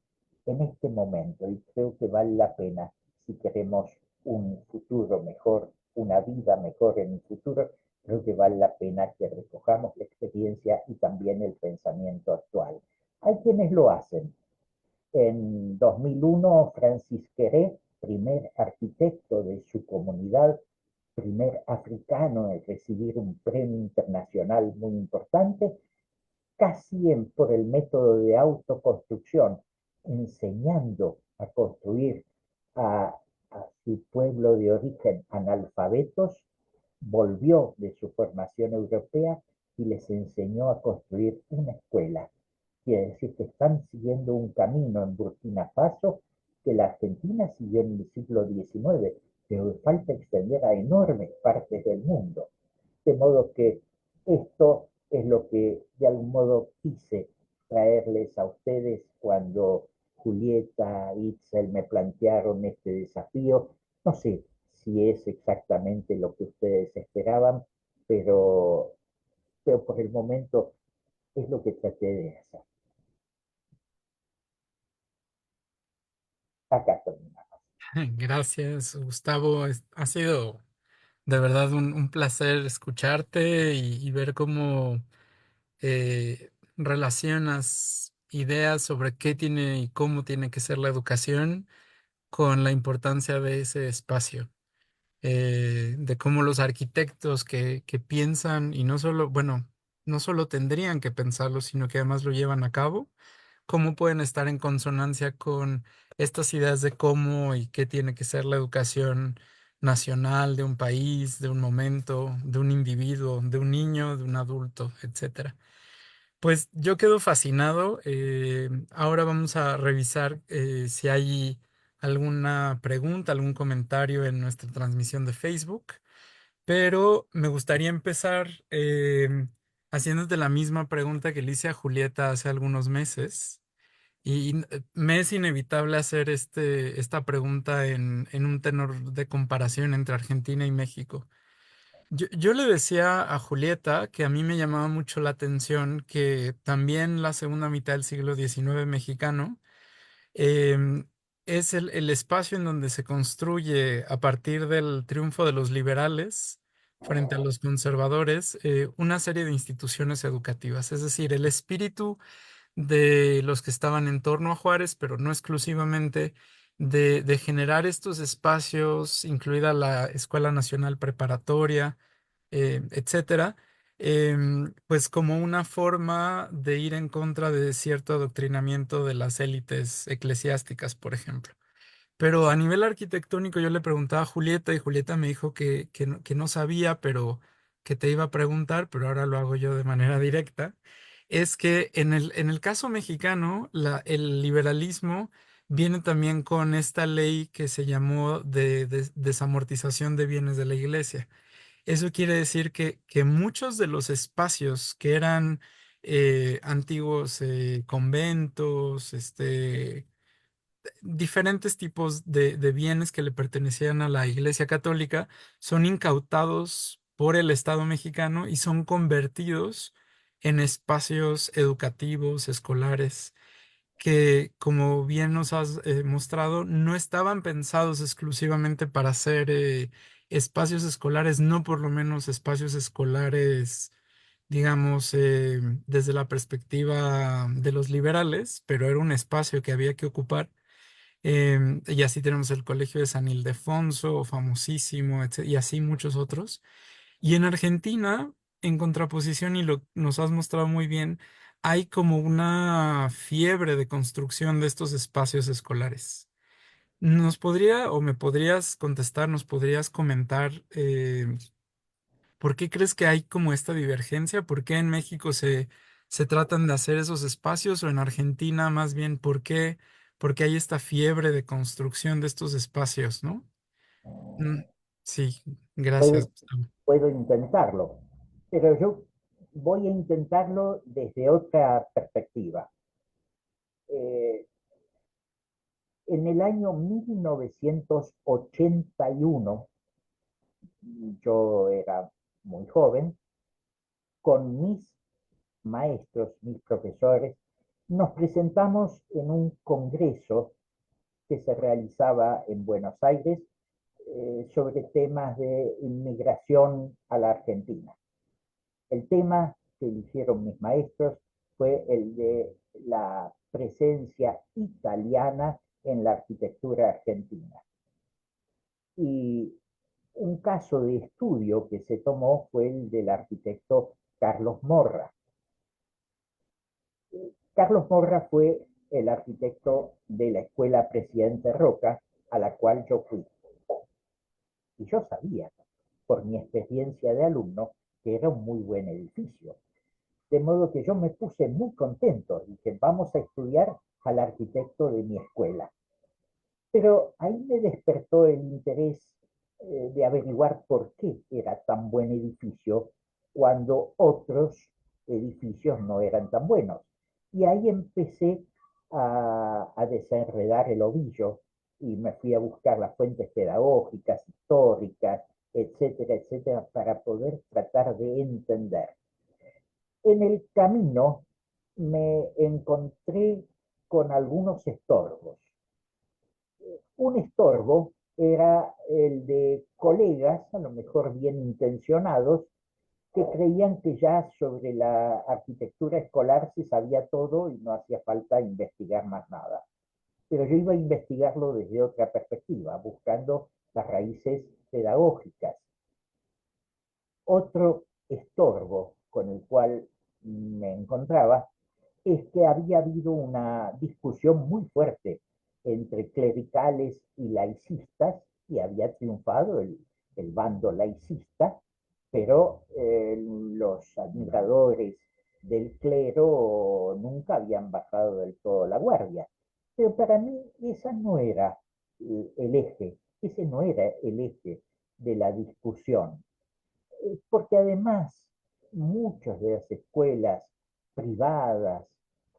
en este momento y creo que vale la pena si queremos un futuro mejor, una vida mejor en el futuro, creo que vale la pena que recojamos la experiencia y también el pensamiento actual. Hay quienes lo hacen. En 2001, Francis Queré, primer arquitecto de su comunidad, primer africano en recibir un premio internacional muy importante, casi por el método de autoconstrucción, enseñando a construir a su pueblo de origen analfabetos, volvió de su formación europea y les enseñó a construir una escuela. Quiere decir que están siguiendo un camino en Burkina Faso que la Argentina siguió en el siglo XIX, pero falta extender a enormes partes del mundo. De modo que esto es lo que de algún modo quise traerles a ustedes cuando Julieta, Itzel me plantearon este desafío. No sé si es exactamente lo que ustedes esperaban, pero, pero por el momento es lo que traté de hacer. Acá terminamos. Gracias, Gustavo. Ha sido de verdad un placer escucharte y ver cómo relacionas ideas sobre qué tiene y cómo tiene que ser la educación con la importancia de ese espacio, de cómo los arquitectos que piensan y no solo, bueno, no solo tendrían que pensarlo, sino que además lo llevan a cabo, cómo pueden estar en consonancia con estas ideas de cómo y qué tiene que ser la educación nacional de un país, de un momento, de un individuo, de un niño, de un adulto, etcétera. Pues yo quedo fascinado. Ahora vamos a revisar si hay alguna pregunta, algún comentario en nuestra transmisión de Facebook, pero me gustaría empezar haciéndote la misma pregunta que le hice a Julieta hace algunos meses. Me es inevitable hacer esta pregunta en un tenor de comparación entre Argentina y México. Yo le decía a Julieta que a mí me llamaba mucho la atención que también la segunda mitad del siglo XIX mexicano em, es el espacio en donde se construye a partir del triunfo de los liberales frente a los conservadores una serie de instituciones educativas. Es decir, el espíritu de los que estaban en torno a Juárez, pero no exclusivamente, de generar estos espacios, incluida la Escuela Nacional Preparatoria, etcétera, pues como una forma de ir en contra de cierto adoctrinamiento de las élites eclesiásticas, por ejemplo. Pero a nivel arquitectónico yo le preguntaba a Julieta y Julieta me dijo que no sabía, pero que te iba a preguntar, pero ahora lo hago yo de manera directa. Es que en el caso mexicano, el liberalismo viene también con esta ley que se llamó de desamortización de bienes de la iglesia. Eso quiere decir que muchos de los espacios que eran antiguos conventos, diferentes tipos de bienes que le pertenecían a la Iglesia Católica son incautados por el Estado mexicano y son convertidos en espacios educativos, escolares, que, como bien nos has mostrado, no estaban pensados exclusivamente para ser espacios escolares, no por lo menos espacios escolares, digamos, desde la perspectiva de los liberales, pero era un espacio que había que ocupar. Y así tenemos el Colegio de San Ildefonso, famosísimo, y así muchos otros. Y en Argentina, en contraposición, y nos has mostrado muy bien, hay como una fiebre de construcción de estos espacios escolares. ¿Nos podría o me podrías contestar, nos podrías comentar por qué crees que hay como esta divergencia? ¿Por qué en México se tratan de hacer esos espacios o en Argentina más bien por qué hay esta fiebre de construcción de estos espacios, ¿no? Mm, sí, gracias, Puedo, Gustavo. puedo intentarlo, pero yo voy a intentarlo desde otra perspectiva. Eh, en el año 1981, yo era muy joven, con mis maestros, mis profesores, nos presentamos en un congreso que se realizaba en Buenos Aires sobre temas de inmigración a la Argentina. El tema que eligieron mis maestros fue el de la presencia italiana en la arquitectura argentina. Y un caso de estudio que se tomó fue el del arquitecto Carlos Morra. Carlos Morra fue el arquitecto de la Escuela Presidente Roca, a la cual yo fui. Y yo sabía, por mi experiencia de alumno, que era un muy buen edificio. De modo que yo me puse muy contento y dije, vamos a estudiar al arquitecto de mi escuela. Pero ahí me despertó el interés de averiguar por qué era tan buen edificio cuando otros edificios no eran tan buenos. Y ahí empecé a desenredar el ovillo y me fui a buscar las fuentes pedagógicas, históricas, etcétera, etcétera, para poder tratar de entender. En el camino me encontré con algunos estorbos. Un estorbo era el de colegas, a lo mejor bien intencionados, que creían que ya sobre la arquitectura escolar se sabía todo y no hacía falta investigar más nada. Pero yo iba a investigarlo desde otra perspectiva, buscando las raíces pedagógicas. Otro estorbo con el cual me encontraba es que había habido una discusión muy fuerte entre clericales y laicistas y había triunfado el bando laicista, pero los admiradores del clero nunca habían bajado del todo la guardia. Pero para mí esa no era el eje, ese no era el eje de la discusión, porque además muchas de las escuelas privadas,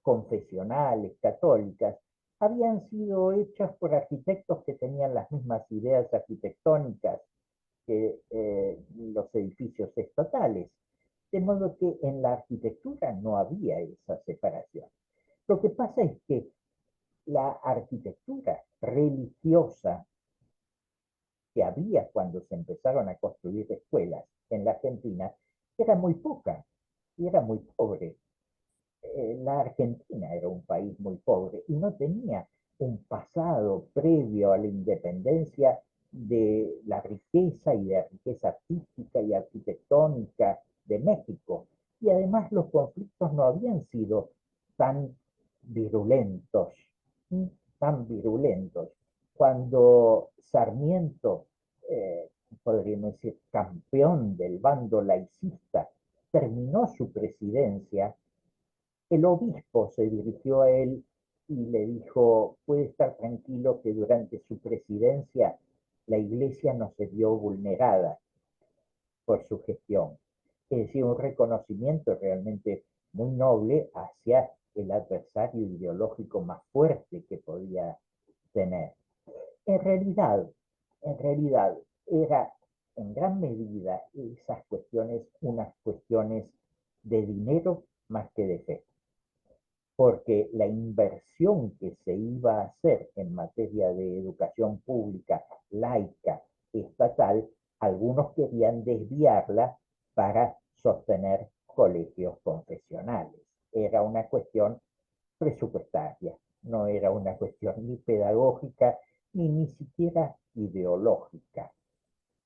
confesionales, católicas, habían sido hechas por arquitectos que tenían las mismas ideas arquitectónicas que los edificios estatales. De modo que en la arquitectura no había esa separación. Lo que pasa es que la arquitectura religiosa que había cuando se empezaron a construir escuelas en la Argentina era muy poca y era muy pobre. La Argentina era un país muy pobre y no tenía un pasado previo a la independencia de la riqueza y de riqueza artística y arquitectónica de México. Y además los conflictos no habían sido tan virulentos, tan virulentos. Cuando Sarmiento, eh, podríamos decir, campeón del bando laicista, terminó su presidencia, el obispo se dirigió a él y le dijo, puede estar tranquilo que durante su presidencia la iglesia no se vio vulnerada por su gestión. Es decir, un reconocimiento realmente muy noble hacia el adversario ideológico más fuerte que podía tener. En realidad, en realidad era en gran medida esas cuestiones unas cuestiones de dinero más que de fe, porque la inversión que se iba a hacer en materia de educación pública, laica, estatal, algunos querían desviarla para sostener colegios confesionales. Era una cuestión presupuestaria, no era una cuestión ni pedagógica ni siquiera ideológica.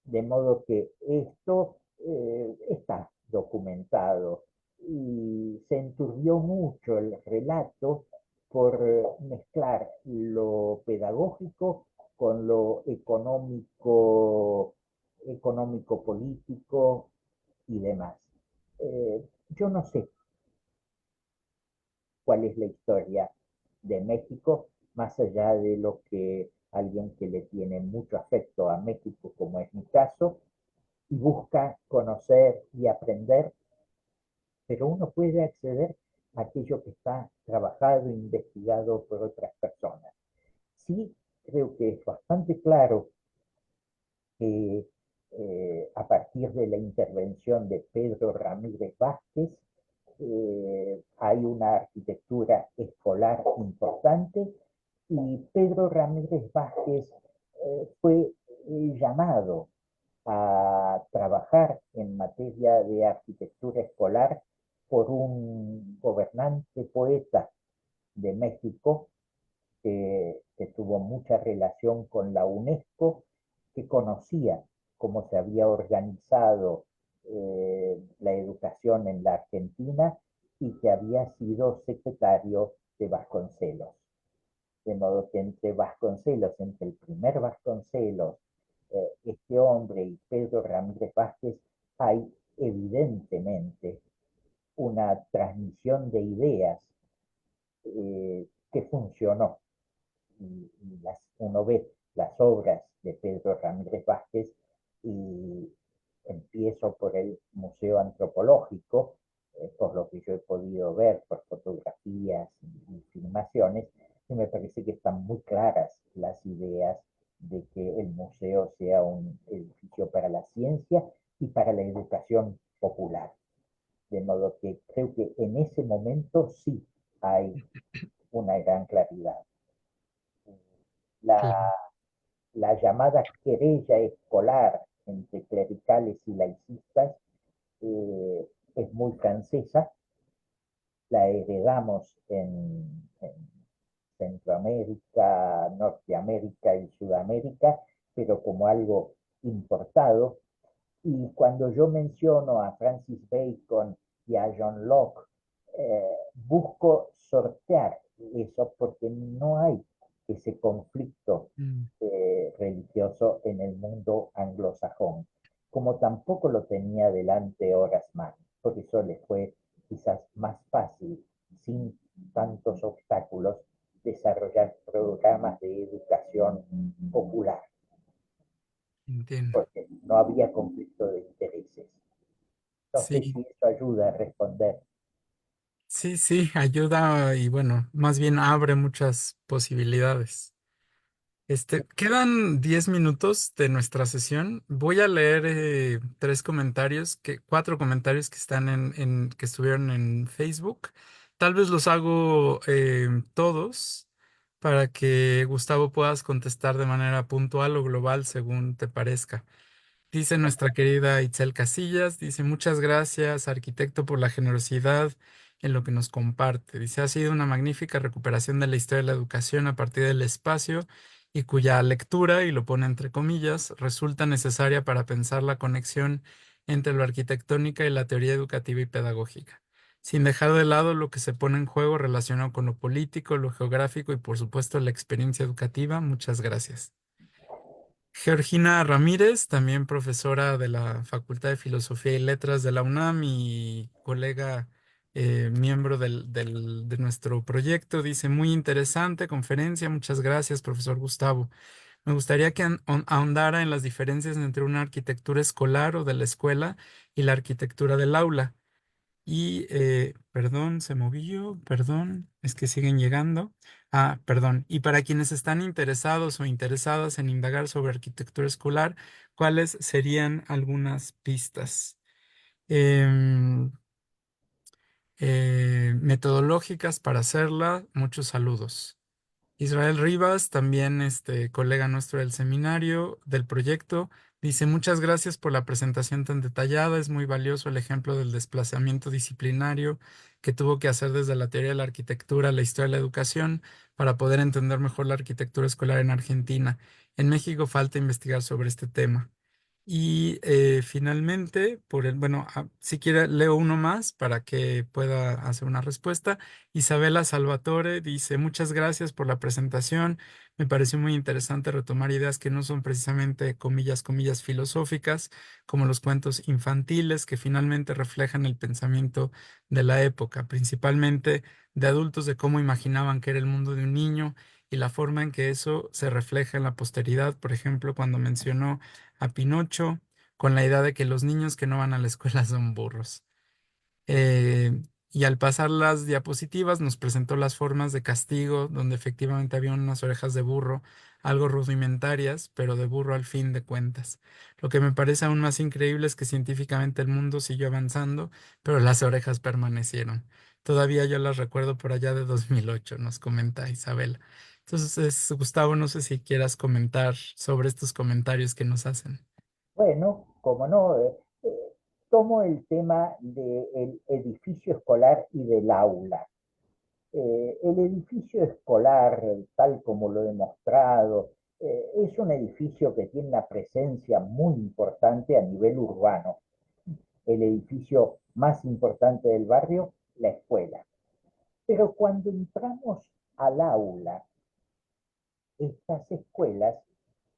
De modo que esto está documentado y se enturbió mucho el relato por mezclar lo pedagógico con lo económico, económico político y demás. Yo no sé cuál es la historia de México, más allá de lo que alguien que le tiene mucho afecto a México, como es mi caso, y busca conocer y aprender, pero uno puede acceder a aquello que está trabajado e investigado por otras personas. Sí, creo que es bastante claro que a partir de la intervención de Pedro Ramírez Vázquez, hay una arquitectura escolar importante y Pedro Ramírez Vázquez fue llamado a trabajar en materia de arquitectura escolar por un gobernante poeta de México que tuvo mucha relación con la UNESCO, que conocía cómo se había organizado la educación en la Argentina y que había sido secretario de Vasconcelos. De modo que entre Vasconcelos, entre el primer Vasconcelos, este hombre y Pedro Ramírez Vázquez, hay evidentemente una transmisión de ideas que funcionó. Y uno ve las obras de Pedro Ramírez Vázquez y empiezo por el Museo Antropológico, por lo que yo he podido ver, por fotografías y filmaciones, y me parece que están muy claras las ideas de que el museo sea un edificio para la ciencia y para la educación popular. De modo que creo que en ese momento sí hay una gran claridad. La, Claro. la llamada querella escolar entre clericales y laicistas es muy francesa, la heredamos en Centroamérica, Norteamérica y Sudamérica, pero como algo importado. Y cuando yo menciono a Francis Bacon y a John Locke, busco sortear eso porque no hay ese conflicto Mm, religioso en el mundo anglosajón, como tampoco lo tenía delante Horace Mann. Por eso le fue quizás más fácil, sin tantos obstáculos, desarrollar programas de educación popular, entiendo. porque no había conflicto de intereses. No sé Sí, si eso ayuda a responder. sí, ayuda y bueno, más bien abre muchas posibilidades. Quedan 10 minutos de nuestra sesión. Voy a leer cuatro comentarios que están que estuvieron en Facebook. Tal vez los hago todos para que Gustavo puedas contestar de manera puntual o global según te parezca. Dice nuestra querida Itzel Casillas, dice muchas gracias, arquitecto, por la generosidad en lo que nos comparte. Dice, ha sido una magnífica recuperación de la historia de la educación a partir del espacio y cuya lectura, y lo pone entre comillas, resulta necesaria para pensar la conexión entre lo arquitectónica y la teoría educativa y pedagógica, sin dejar de lado lo que se pone en juego relacionado con lo político, lo geográfico y por supuesto la experiencia educativa. Muchas gracias. Georgina Ramírez, también profesora de la Facultad de Filosofía y Letras de la UNAM y colega miembro de nuestro proyecto, dice, muy interesante conferencia, muchas gracias, profesor Gustavo. Me gustaría que ahondara en las diferencias entre una arquitectura escolar o de la escuela y la arquitectura del aula. Y, perdón, se movió, perdón, es que siguen llegando. Ah, perdón. Y para quienes están interesados o interesadas en indagar sobre arquitectura escolar, ¿cuáles serían algunas pistas Em, metodológicas para hacerla? Muchos saludos. Israel Rivas, también colega nuestro del seminario, del proyecto, dice, muchas gracias por la presentación tan detallada. Es muy valioso el ejemplo del desplazamiento disciplinario que tuvo que hacer desde la teoría de la arquitectura a la historia de la educación para poder entender mejor la arquitectura escolar en Argentina. En México falta investigar sobre este tema. Y finalmente, si quiere, leo uno más para que pueda hacer una respuesta. Isabela Salvatore dice, muchas gracias por la presentación. Me pareció muy interesante retomar ideas que no son precisamente comillas, comillas filosóficas, como los cuentos infantiles que finalmente reflejan el pensamiento de la época, principalmente de adultos, de cómo imaginaban que era el mundo de un niño y la forma en que eso se refleja en la posteridad. Por ejemplo, cuando mencionó a Pinocho con la idea de que los niños que no van a la escuela son burros. Eh, y al pasar las diapositivas nos presentó las formas de castigo, donde efectivamente había unas orejas de burro, algo rudimentarias, pero de burro al fin de cuentas. Lo que me parece aún más increíble es que científicamente el mundo siguió avanzando, pero las orejas permanecieron. Todavía yo las recuerdo por allá de 2008, nos comenta Isabel. Entonces, Gustavo, no sé si quieras comentar sobre estos comentarios que nos hacen. Bueno, como no, tomo el tema del edificio escolar y del aula. El edificio escolar, tal como lo he mostrado, es un edificio que tiene una presencia muy importante a nivel urbano. El edificio más importante del barrio, la escuela. Pero cuando entramos al aula, estas escuelas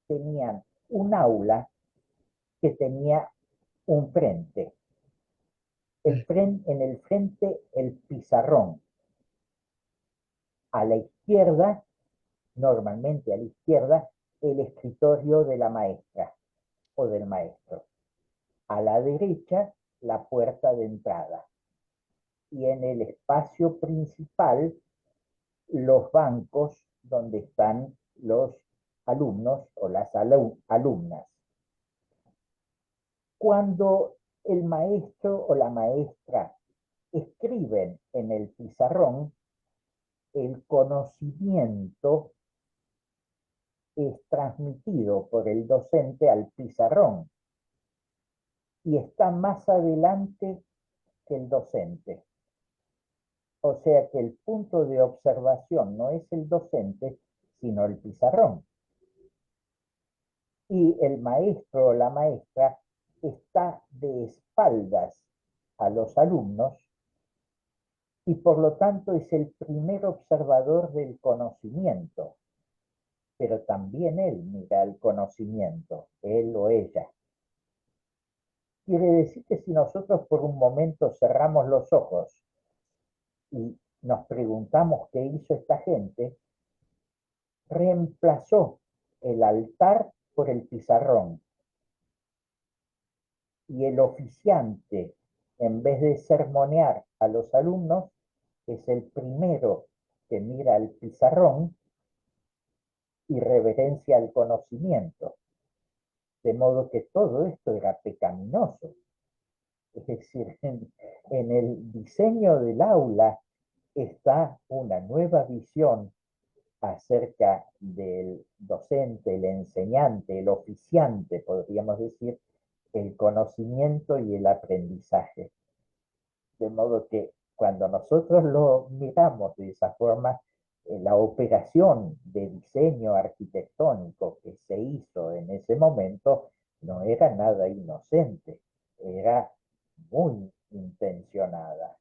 tenían un aula que tenía un frente. En el frente, el pizarrón. A la izquierda, normalmente a la izquierda, el escritorio de la maestra o del maestro. A la derecha, la puerta de entrada. Y en el espacio principal, los bancos donde están los alumnos o las alumnas. Cuando el maestro o la maestra escriben en el pizarrón, el conocimiento es transmitido por el docente al pizarrón y está más adelante que el docente. O sea que el punto de observación no es el docente, sino el pizarrón. Y el maestro o la maestra está de espaldas a los alumnos y por lo tanto es el primer observador del conocimiento, pero también él mira el conocimiento, él o ella. Quiere decir que si nosotros por un momento cerramos los ojos y nos preguntamos qué hizo esta gente, reemplazó el altar por el pizarrón. Y el oficiante, en vez de sermonear a los alumnos, es el primero que mira el pizarrón irreverencia al conocimiento, de modo que todo esto era pecaminoso. Es decir, en el diseño del aula está una nueva visión acerca del docente, el enseñante, el oficiante, podríamos decir, el conocimiento y el aprendizaje. De modo que cuando nosotros lo miramos de esa forma, la operación de diseño arquitectónico que se hizo en ese momento no era nada inocente, era muy intencionada.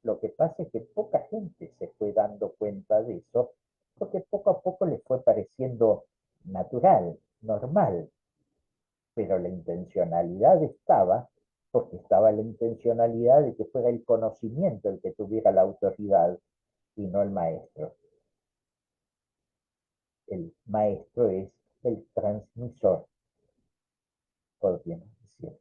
Lo que pasa es que poca gente se fue dando cuenta de eso, porque poco a poco le fue pareciendo natural, normal, pero la intencionalidad estaba, porque estaba la intencionalidad de que fuera el conocimiento el que tuviera la autoridad y no el maestro. El maestro es el transmisor, podríamos decir.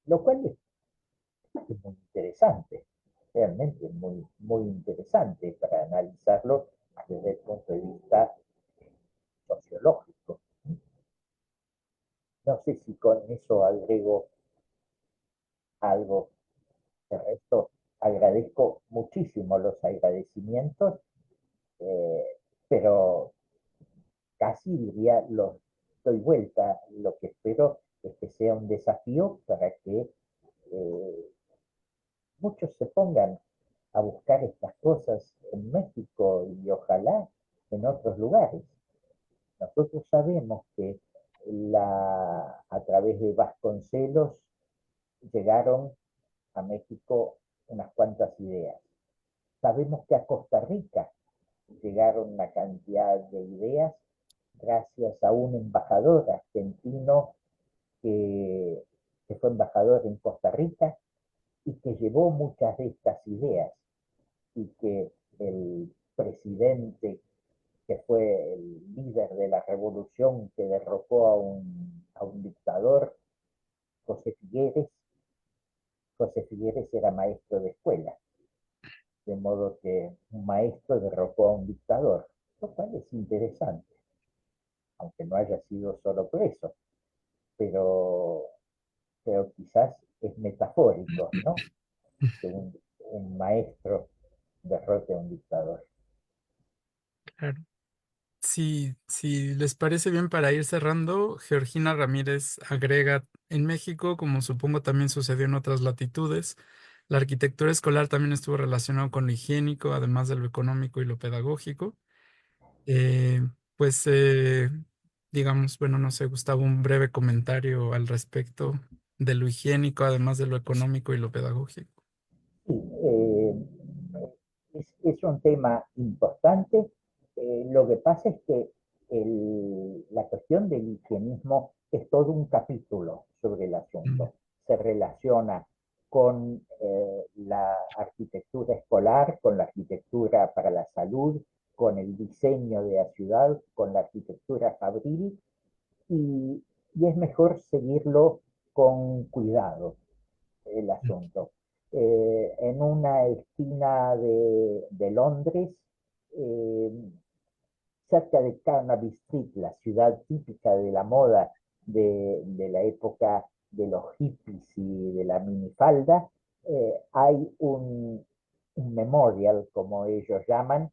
Lo cual es muy interesante, realmente muy, muy interesante para analizarlo desde el punto de vista sociológico. No sé si con eso agrego algo. De resto, agradezco muchísimo los agradecimientos, eh, pero casi diría, los doy vuelta. Lo que espero es que sea un desafío para que muchos se pongan a buscar estas cosas en México y ojalá en otros lugares. Nosotros sabemos que a través de Vasconcelos llegaron a México unas cuantas ideas. Sabemos que a Costa Rica llegaron una cantidad de ideas gracias a un embajador argentino que fue embajador en Costa Rica y que llevó muchas de estas ideas y que el presidente que fue el líder de la revolución que derrocó a un dictador, José Figueres. José Figueres era maestro de escuela, de modo que un maestro derrocó a un dictador, lo cual es interesante, aunque no haya sido solo por eso, pero, pero quizás es metafórico, ¿no? Que un maestro derrote a un dictador. Claro. Si les parece bien para ir cerrando, Georgina Ramírez agrega, en México, como supongo también sucedió en otras latitudes, la arquitectura escolar también estuvo relacionada con lo higiénico, además de lo económico y lo pedagógico. Eh, pues, digamos, bueno, no sé, Gustavo, un breve comentario al respecto de lo higiénico, además de lo económico y lo pedagógico. Sí, es un tema importante. Lo que pasa es que la cuestión del higienismo es todo un capítulo sobre el Mm, asunto. Se relaciona con la arquitectura escolar, con la arquitectura para la salud, con el diseño de la ciudad, con la arquitectura fabril, y, y es mejor seguirlo con cuidado el asunto. En una esquina de Londres, eh, cerca de Carnaby Street, la ciudad típica de la moda de la época de los hippies y de la minifalda, hay un memorial, como ellos llaman,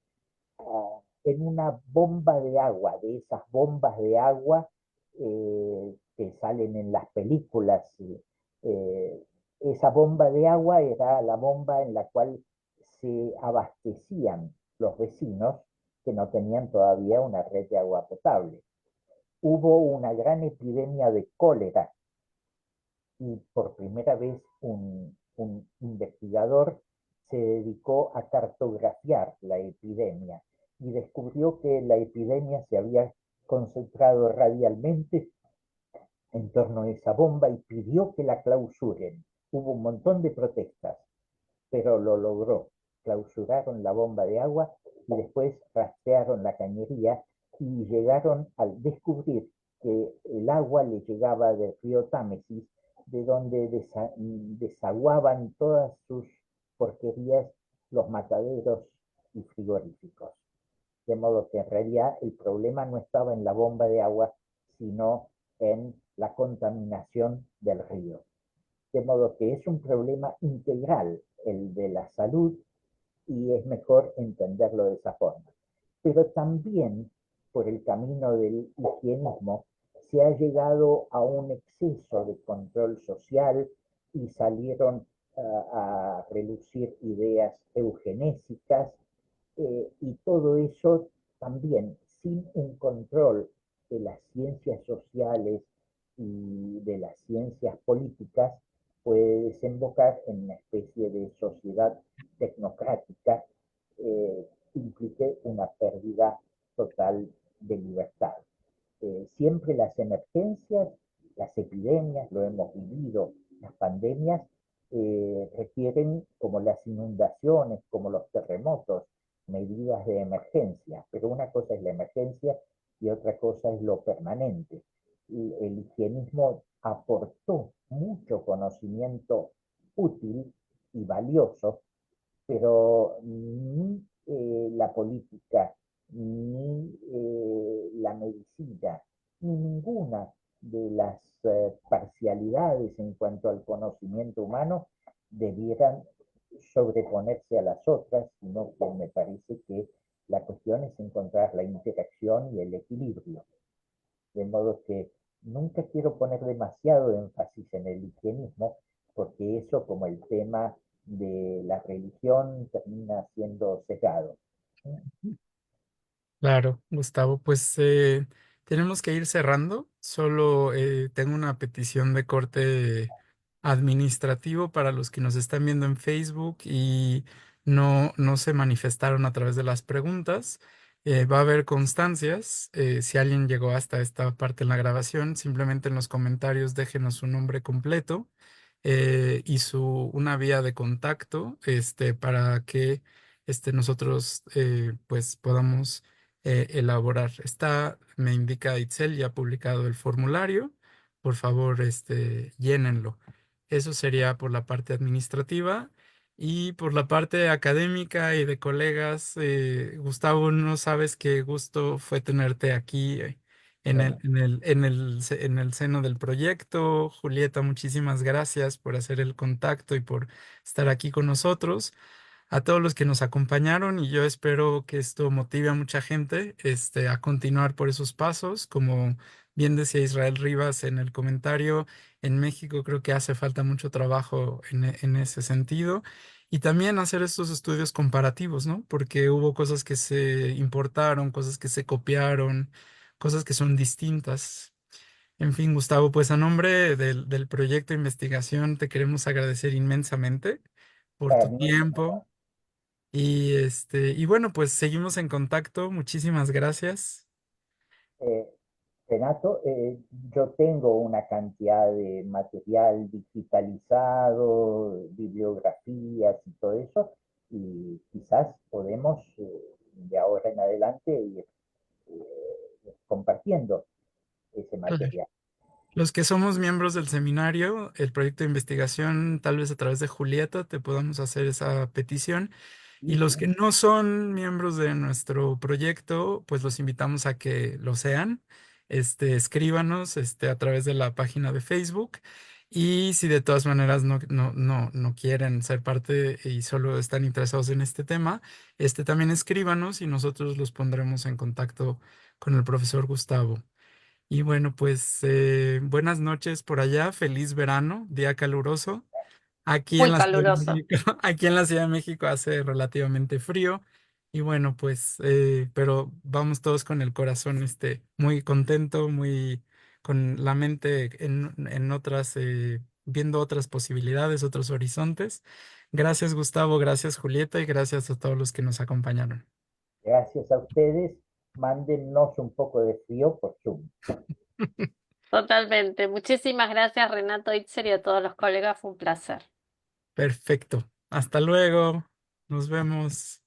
en una bomba de agua, de esas bombas de agua que salen en las películas. Eh, esa bomba de agua era la bomba en la cual se abastecían los vecinos que no tenían todavía una red de agua potable. Hubo una gran epidemia de cólera y por primera vez un investigador se dedicó a cartografiar la epidemia y descubrió que la epidemia se había concentrado radialmente en torno a esa bomba y pidió que la clausuren. Hubo un montón de protestas, pero lo logró. Clausuraron la bomba de agua y después rastrearon la cañería y llegaron al descubrir que el agua le llegaba del río Támesis, de donde desaguaban todas sus porquerías los mataderos y frigoríficos. de modo que en realidad el problema no estaba en la bomba de agua, sino en la contaminación del río. De modo que es un problema integral el de la salud y es mejor entenderlo de esa forma. Pero también por el camino del higienismo se ha llegado a un exceso de control social y salieron a relucir ideas eugenésicas y todo eso también sin un control de las ciencias sociales y de las ciencias políticas puede desembocar en una especie de sociedad tecnocrática que implique una pérdida total de libertad. Siempre las emergencias, las epidemias, lo hemos vivido, las pandemias, requieren, como las inundaciones, como los terremotos, medidas de emergencia, pero una cosa es la emergencia y otra cosa es lo permanente. Y el higienismo aportó mucho conocimiento útil y valioso, pero ni la política, ni la medicina, ni ninguna de las parcialidades en cuanto al conocimiento humano debieran sobreponerse a las otras, sino que me parece que la cuestión es encontrar la interacción y el equilibrio. De modo que nunca quiero poner demasiado énfasis en el higienismo, porque eso, como el tema de la religión, termina siendo sesgado. Claro, Gustavo, pues tenemos que ir cerrando. Solo tengo una petición de corte administrativo para los que nos están viendo en Facebook y no se manifestaron a través de las preguntas. Va a haber constancias. Si alguien llegó hasta esta parte en la grabación, simplemente en los comentarios déjenos su nombre completo y una vía de contacto para que nosotros pues podamos elaborar. Me indica Itzel, ya ha publicado el formulario. Por favor, llénenlo. Eso sería por la parte administrativa. Y por la parte académica y de colegas, Gustavo, no sabes qué gusto fue tenerte aquí Bueno, en el seno del proyecto. Julieta, muchísimas gracias por hacer el contacto y por estar aquí con nosotros, a todos los que nos acompañaron, y yo espero que esto motive a mucha gente a continuar por esos pasos. Como bien decía Israel Rivas en el comentario, en México creo que hace falta mucho trabajo en ese sentido, y también hacer estos estudios comparativos, ¿no? Porque hubo cosas que se importaron, cosas que se copiaron, cosas que son distintas. En fin, Gustavo, pues a nombre del proyecto de investigación te queremos agradecer inmensamente por tu Carmen, tiempo. Y bueno, pues seguimos en contacto. Muchísimas gracias. eh, Renato, yo tengo una cantidad de material digitalizado, bibliografías y todo eso, y quizás podemos de ahora en adelante ir compartiendo ese Claro. material. Los que somos miembros del seminario, el proyecto de investigación, tal vez a través de Julieta, te podamos hacer esa petición. Y Sí, los sí, que no son miembros de nuestro proyecto, pues los invitamos a que lo sean. Escríbanos, a través de la página de Facebook. Y si de todas maneras no quieren ser parte y solo están interesados en este tema, también escríbanos y nosotros los pondremos en contacto con el profesor Gustavo. Y bueno, pues buenas noches por allá, feliz verano, día caluroso. Aquí en Muy la Ciudad de caluroso. México, aquí en la Ciudad de México hace relativamente frío. Y bueno, pues, pero vamos todos con el corazón muy contento, muy con la mente en otras, viendo otras posibilidades, otros horizontes. Gracias, Gustavo, gracias, Julieta, y gracias a todos los que nos acompañaron. gracias a ustedes. Mándennos un poco de frío por Zoom. Totalmente. Muchísimas gracias, Renato Itzer, y a todos los colegas. Fue un placer. Perfecto. Hasta luego. Nos vemos.